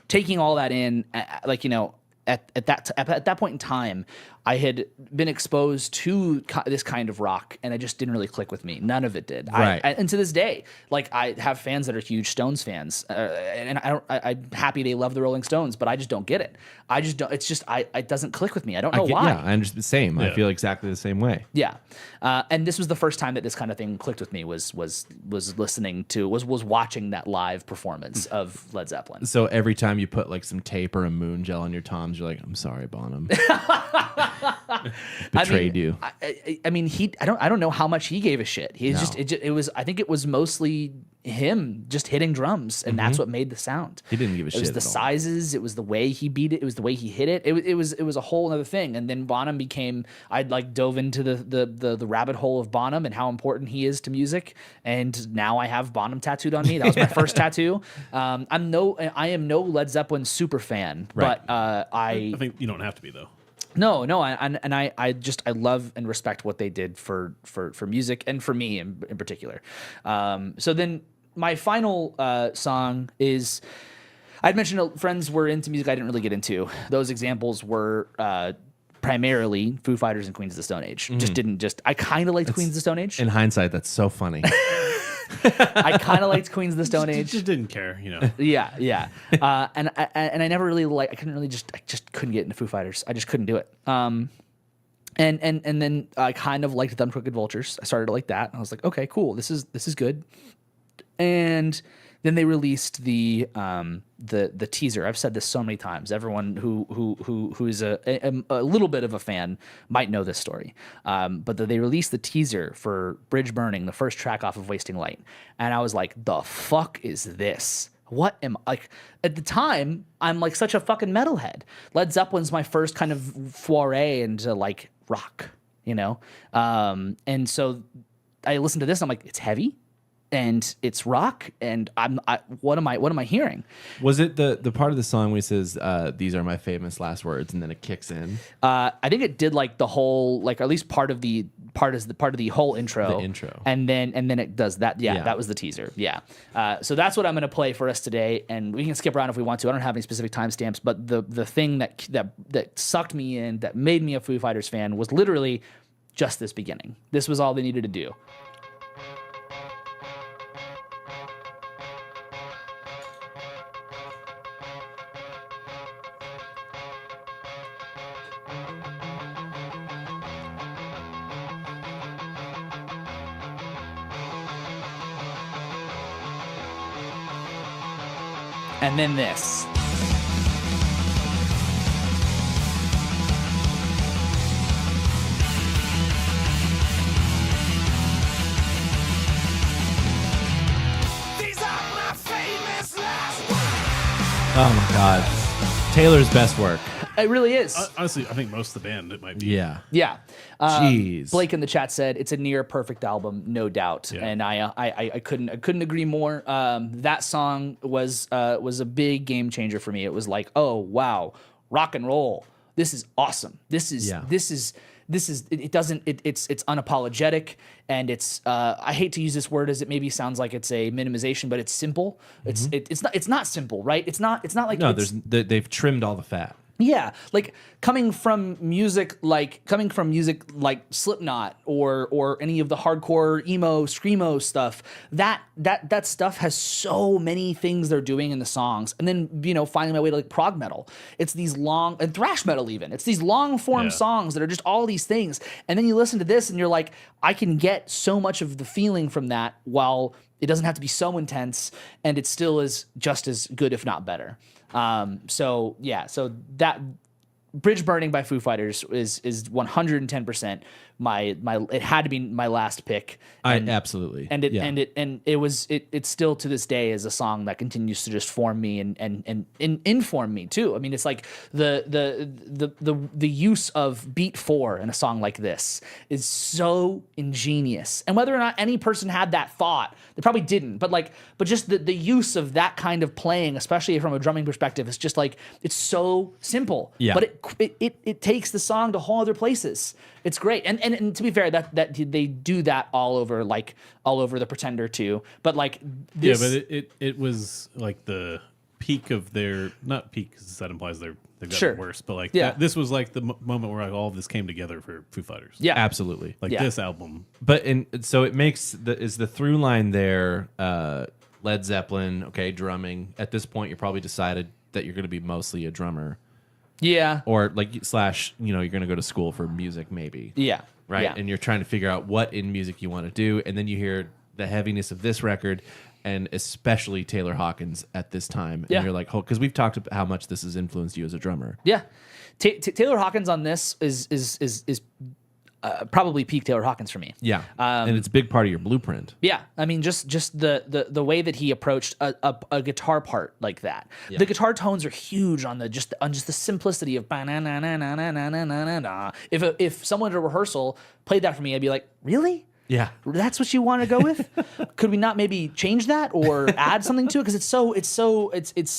taking all that in, like, you know, at that point in time, I had been exposed to this kind of rock, and it just didn't really click with me. None of it did. Right. And to this day, like, I have fans that are huge Stones fans, and I'm happy they love the Rolling Stones, but I just don't get it. I just don't. It's just it doesn't click with me. I don't know why. Yeah, I understand. The same. I Yeah. feel exactly the same way. Yeah, and this was the first time that this kind of thing clicked with me. Was listening to was watching that live performance of Led Zeppelin. So every time you put like some tape or a moon gel on your Toms, you're like, I'm sorry, Bonham. Betrayed you. I mean, I don't know how much he gave a shit. He it was. I think it was mostly him just hitting drums, and that's what made the sound. He didn't give a It shit was the at all. sizes. It was the way he beat it. It was the way he hit it. It was a whole other thing. And then Bonham became. I'd like dove into the rabbit hole of Bonham and how important he is to music. And now I have Bonham tattooed on me. That was my first tattoo. I am no Led Zeppelin super fan, Right. but I think you don't have to be though. No, I love and respect what they did for music and for me in particular. So then my final song is, I'd mentioned friends were into music I didn't really get into. Those examples were primarily Foo Fighters and Queens of the Stone Age. I kind of liked Queens of the Stone Age. In hindsight, that's so funny. I kind of liked Queens of the Stone Age. Just didn't care, you know. Yeah. And I never really I just couldn't get into Foo Fighters. I just couldn't do it. And then I kind of liked Them Crooked Vultures. I started to like that. I was like, okay, cool. This is good. And then they released the teaser. I've said this so many times. Everyone who is a little bit of a fan might know this story. But they released the teaser for Bridge Burning, the first track off of Wasting Light, and I was like, the fuck is this? What am like at the time? I'm like such a fucking metalhead. Led Zeppelin's my first kind of foray into like rock, you know. And so I listened to this. And I'm like, it's heavy. And it's rock, and what am I hearing? Was it the part of the song where he says, "These are my famous last words," and then it kicks in? I think it did like the whole, like at least part of the whole intro. The intro. and then it does that. Yeah, Yeah. that was the teaser. Yeah, so that's what I'm gonna play for us today, and we can skip around if we want to. I don't have any specific timestamps, but the thing that sucked me in, that made me a Foo Fighters fan, was literally just this beginning. This was all they needed to do. And then this. Oh my God. Taylor's best work. It really is. Honestly, I think most of the band it might be. Yeah. Yeah. Jeez. Blake in the chat said it's a near perfect album, no doubt, Yeah. and I couldn't agree more. That song was a big game changer for me. It was like, oh wow, rock and roll. This is awesome. This is it's unapologetic, and it's I hate to use this word as it maybe sounds like it's a minimization, but it's simple. It's not simple, right? It's not like No, they've trimmed all the fat. Yeah, like coming from music like Slipknot or any of the hardcore emo screamo stuff. That stuff has so many things they're doing in the songs, and then finding my way to like prog metal. It's these long and thrash metal even. It's these long form songs that are just all these things, and then you listen to this and you're like, I can get so much of the feeling from that while it doesn't have to be so intense, and it still is just as good, if not better. So that Bridge Burning by Foo Fighters is 110% it had to be my last pick. Absolutely. It still to this day is a song that continues to just form me and inform me too. I mean, it's like the use of beat 4 in a song like this is so ingenious. And whether or not any person had that thought, they probably didn't, but just the use of that kind of playing, especially from a drumming perspective, is just like, it's so simple. Yeah. But it takes the song to whole other places. It's great, and to be fair, that they do that all over the Pretender too. But like this, but it was like the peak of their, not peak because that implies they've gotten worse, but like this was like the moment where like all of this came together for Foo Fighters. Yeah, absolutely. Like this album, but so it makes the through line there. Led Zeppelin, okay, drumming. At this point, you're probably decided that you're going to be mostly a drummer. Yeah. Or like / you're going to go to school for music maybe. Yeah. Right. Yeah. And you're trying to figure out what in music you want to do. And then you hear the heaviness of this record, and especially Taylor Hawkins at this time. And you're like, oh, because we've talked about how much this has influenced you as a drummer. Yeah. Taylor Hawkins on this is probably peak Taylor Hawkins for me. Yeah. And it's a big part of your blueprint. Yeah, I mean, just the way that he approached a guitar part like that. Yeah. The guitar tones are huge on just the simplicity of ba-na-na-na-na-na-na-na-na. If someone at a rehearsal played that for me, I'd be like, really? Yeah. That's what you want to go with? Could we not maybe change that or add something to it? Because it's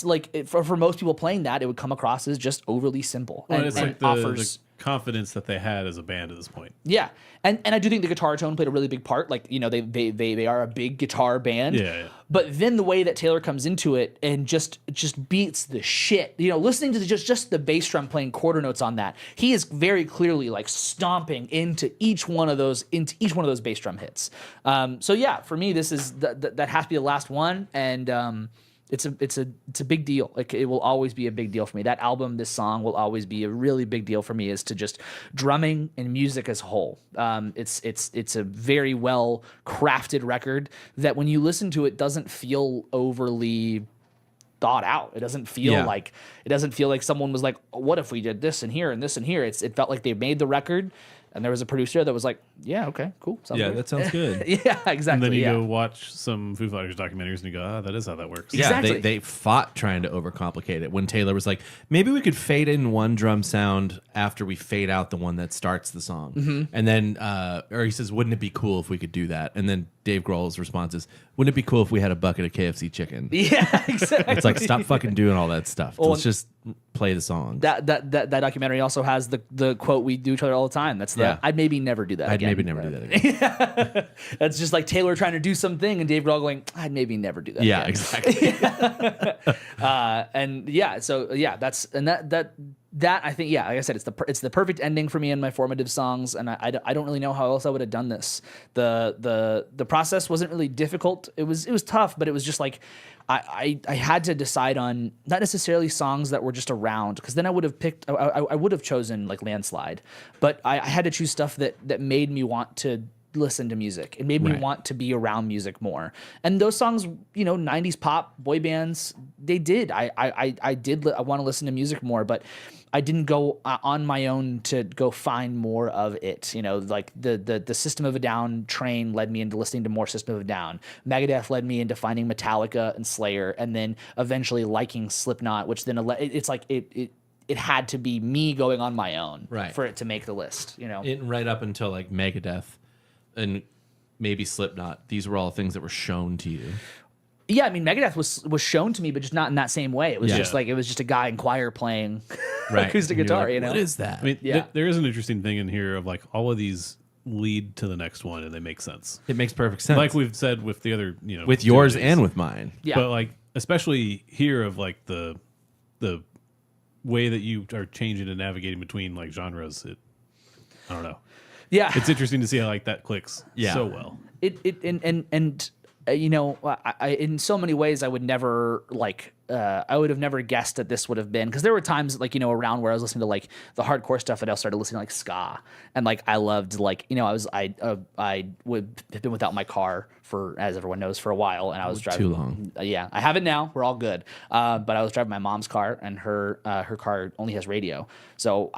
like for most people playing that, it would come across as just overly simple. Well, and it's like the confidence that they had as a band at this point. Yeah, and I do think the guitar tone played a really big part. Like, they are a big guitar band. Yeah. But then the way that Taylor comes into it and just beats the shit. Listening to just the bass drum playing quarter notes on that, he is very clearly like stomping into each one of those bass drum hits. So yeah, for me, this is that has to be the last one, and it's a big deal. Like, it will always be a big deal for me. That album, this song will always be a really big deal for me, as to just drumming and music as a whole. It's a very well crafted record that when you listen to it doesn't feel overly thought out. It doesn't feel like someone was like, what if we did this and here and this and here? It felt like they made the record, and there was a producer that was like, yeah, okay, cool. Sounds good. That sounds good. Yeah, exactly. And then you go watch some Foo Fighters documentaries and you go, that is how that works. Yeah, Exactly. they fought trying to overcomplicate it. When Taylor was like, maybe we could fade in one drum sound after we fade out the one that starts the song. Mm-hmm. And then, or he says, wouldn't it be cool if we could do that? And then Dave Grohl's response is, wouldn't it be cool if we had a bucket of KFC chicken? Yeah, exactly. It's like, stop fucking doing all that stuff. Well, let's just play the song. That documentary also has the quote we do each other all the time. That's I'd maybe never do that again. I'd maybe never do that again. That's just like Taylor trying to do something and Dave Grohl going, I'd maybe never do that Yeah, again. exactly. And yeah, so yeah, that I think, yeah, like I said, it's the perfect ending for me in my formative songs, and I don't really know how else I would have done this. The process wasn't really difficult. It was tough, but it was just like I had to decide on not necessarily songs that were just around, because then I would have picked I would have chosen like Landslide, but I had to choose stuff that made me want to listen to music. It made me want to be around music more. And those songs, 90s pop boy bands, they did. I want to listen to music more, but I didn't go on my own to go find more of it. Like the System of a Down train led me into listening to more System of a Down. Megadeth led me into finding Metallica and Slayer, and then eventually liking Slipknot, which then it's like it had to be me going on my own for it to make the list. Right up until like Megadeth and maybe Slipknot, these were all things that were shown to you. Yeah, I mean, Megadeth was shown to me, but just not in that same way. It was just like, it was just a guy in choir playing acoustic guitar, like, What is that? I mean, there is an interesting thing in here of like all of these lead to the next one and they make sense. It makes perfect sense. Like we've said with the other, with yours and with mine. Yeah. But like, especially here of like the way that you are changing and navigating between like genres, I don't know. Yeah. It's interesting to see how like that clicks so well. I in so many ways I would never I would have never guessed that this would have been, because there were times around where I was listening to like the hardcore stuff and I started listening to like ska, and like I loved I would have been without my car for, as everyone knows, for a while, and I was driving too long. Yeah, I have it now. We're all good. But I was driving my mom's car, and her car only has radio, so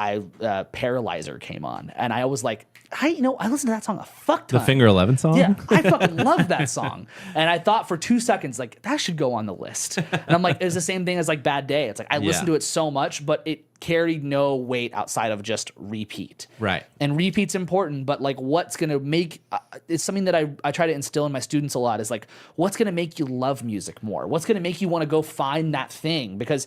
Paralyzer came on, and I was like, I listened to that song a fuck ton. The Finger 11 song? Yeah, I fucking love that song. And I thought for 2 seconds, like, that should go on the list. And I'm like, it's the same thing as like Bad Day. It's like I listened to it so much, but it carried no weight outside of just repeat. Right. And repeat's important, but like what's going to make it's something that I try to instill in my students a lot, is like, what's going to make you love music more? What's going to make you want to go find that thing? Because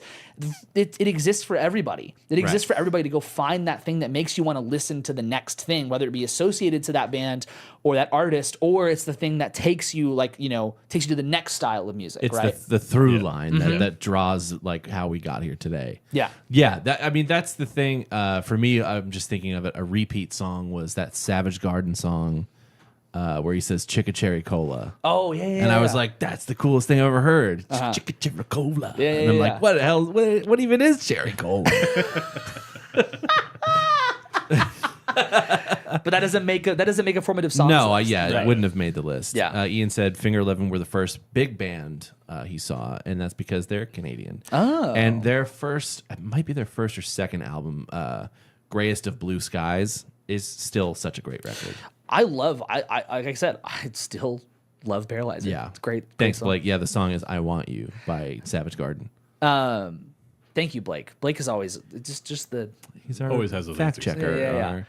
it exists for everybody. It exists for everybody to go find that thing that makes you want to listen to the next thing, whether it be associated to that band or that artist, or it's the thing that takes you to the next style of music. It's right? the through line that draws like how we got here today. Yeah. Yeah. That's the thing. For me, I'm just thinking of it. A repeat song was that Savage Garden song where he says Chicka Cherry Cola. Oh, yeah. And I was like, that's the coolest thing I've ever heard. Chicka Cherry Cola. Yeah, and I'm like, what the hell? What even is cherry cola? But that doesn't make a formative song. No, it wouldn't have made the list. Yeah. Ian said Finger 11 were the first big band he saw, and that's because they're Canadian. Oh. And it might be their first or second album, Grayest of Blue Skies, is still such a great record. like I said, I still love Paralyzer. Yeah. It's great. Thanks, song. Blake. Yeah, the song is I Want You by Savage Garden. Thank you, Blake. Blake is always just the. He's our Always has those fact answers. checker.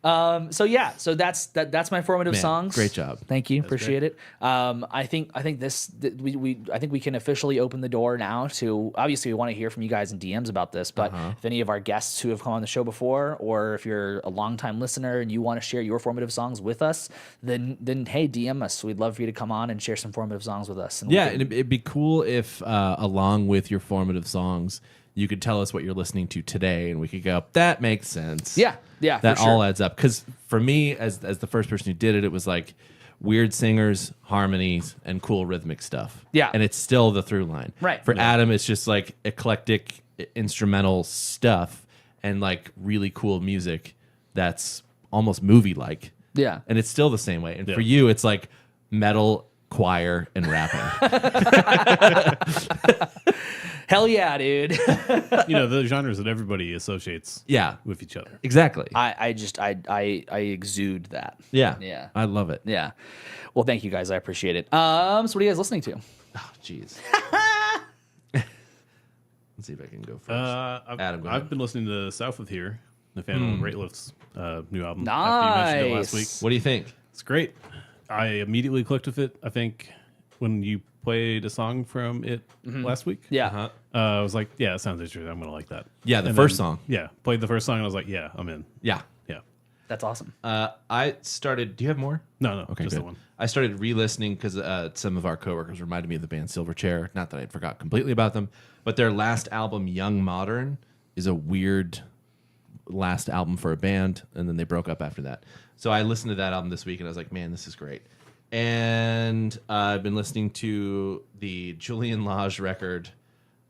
Yeah. So that's my formative Man, songs. great job. Thank you. Appreciate it. I think we can officially open the door now to, obviously we want to hear from you guys in DMs about this, but if any of our guests who have come on the show before, or if you're a longtime listener and you want to share your formative songs with us, then hey, DM us. We'd love for you to come on and share some formative songs with us. And And it'd be cool if along with your formative songs, you could tell us what you're listening to today, and we could go, that makes sense. Yeah, that for sure. all adds up. Because for me, as the first person who did it, it was like weird singers, harmonies, and cool rhythmic stuff. Yeah. And it's still the through line. Right. For Adam, it's just like eclectic instrumental stuff and like really cool music that's almost movie-like. Yeah. And it's still the same way. And for you, it's like metal, choir, and rapping. Hell yeah, dude. The genres that everybody associates with each other. Exactly. I exude that. Yeah. Yeah. I love it. Yeah. Well, thank you guys. I appreciate it. So what are you guys listening to? Oh, jeez. Let's see if I can go first. Adam, go ahead. I've been listening to South of Here, Nathaniel and Rateliff's new album. Nice. After you mentioned it last week. What do you think? It's great. I immediately clicked with it. I think when you played a song from it last week. Yeah. I was like, yeah, it sounds interesting. I'm going to like that. Yeah, the And first then, song. Yeah, played the first song and I was like, yeah, I'm in. Yeah. Yeah. That's awesome. I started. Do you have more? No, Okay, just good. the one. I started re-listening because some of our coworkers reminded me of the band Silverchair. Not that I forgot completely about them, but their last album, Young Modern, is a weird last album for a band, and then they broke up after that. So I listened to that album this week, and I was like, man, this is great. And I've been listening to the Julian Lage record,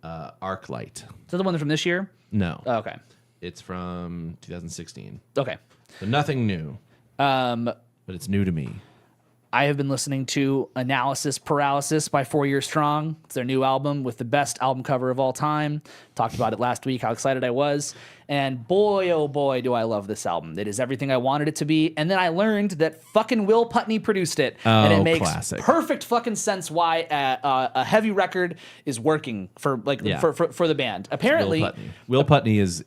Arclight. Is that the one from this year? No, Oh, okay. it's from 2016. Okay. So nothing new. but it's new to me. I have been listening to Analysis Paralysis by 4 Year Strong. It's their new album with the best album cover of all time. Talked about it last week, how excited I was. And boy, oh boy, do I love this album. It is everything I wanted it to be. And then I learned that fucking Will Putney produced it. And it makes perfect fucking sense why a heavy record is working for the band. Apparently, Will Putney is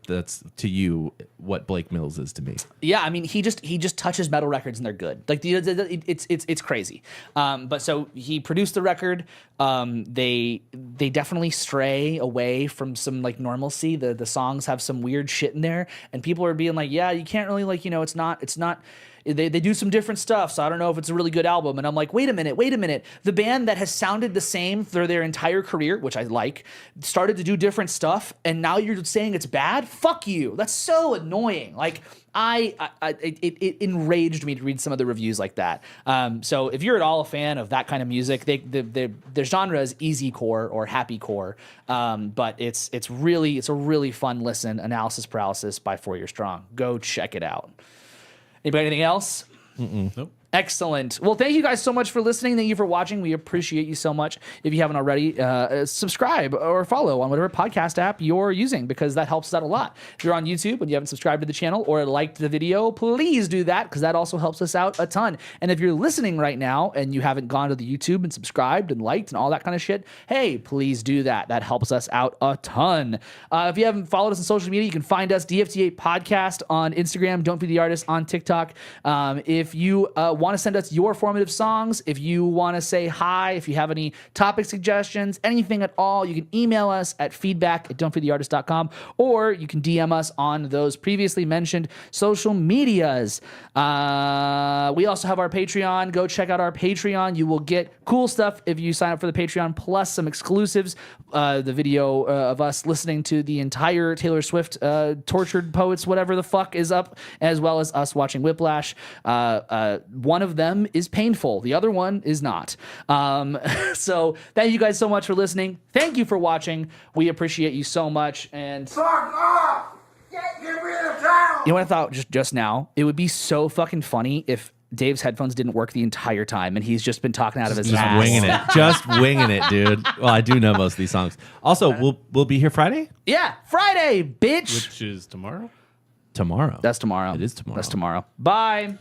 that's to you what Blake Mills is to me. Yeah, I mean he just touches metal records and they're good. Like it's crazy. But so he produced the record. They definitely stray away from some like normalcy. The songs have some weird shit in there, and people are being like, yeah, you can't really it's not. They do some different stuff, so I don't know if it's a really good album. And I'm like, wait a minute. The band that has sounded the same for their entire career, which I like, started to do different stuff, and now you're saying it's bad? Fuck you. That's so annoying. Like, it enraged me to read some of the reviews like that. So if you're at all a fan of that kind of music, their genre is easy core or happy core, but it's a really fun listen. Analysis Paralysis by 4 Year Strong. Go check it out. Anybody anything else? Nope. Excellent. Well, thank you guys so much for listening. Thank you for watching. We appreciate you so much. If you haven't already, subscribe or follow on whatever podcast app you're using, because that helps us out a lot. If you're on YouTube and you haven't subscribed to the channel or liked the video, please do that, because that also helps us out a ton. And if you're listening right now and you haven't gone to the YouTube and subscribed and liked and all that kind of shit, hey, please do that. That helps us out a ton. If you haven't followed us on social media, you can find us DFT8 Podcast on Instagram, Don't Be the Artist on TikTok. If you want to send us your formative songs, if you want to say hi, if you have any topic suggestions, anything at all, you can email us at feedback@don'tbetheartist.com, or you can DM us on those previously mentioned social medias. We also have our Patreon. Go check out our Patreon. You will get cool stuff if you sign up for the Patreon, plus some exclusives. The video of us listening to the entire Taylor Swift Tortured Poets, whatever the fuck, is up, as well as us watching Whiplash. One of them is painful. The other one is not. So thank you guys so much for listening. Thank you for watching. We appreciate you so much. And Fuck off! Get rid of town! You know what I thought just now? It would be so fucking funny if Dave's headphones didn't work the entire time and he's just been talking out of his ass. Just winging it, dude. Well, I do know most of these songs. Also, we'll be here Friday? Yeah, Friday, bitch. Which is tomorrow? Tomorrow. That's tomorrow. It is tomorrow. That's tomorrow. Bye.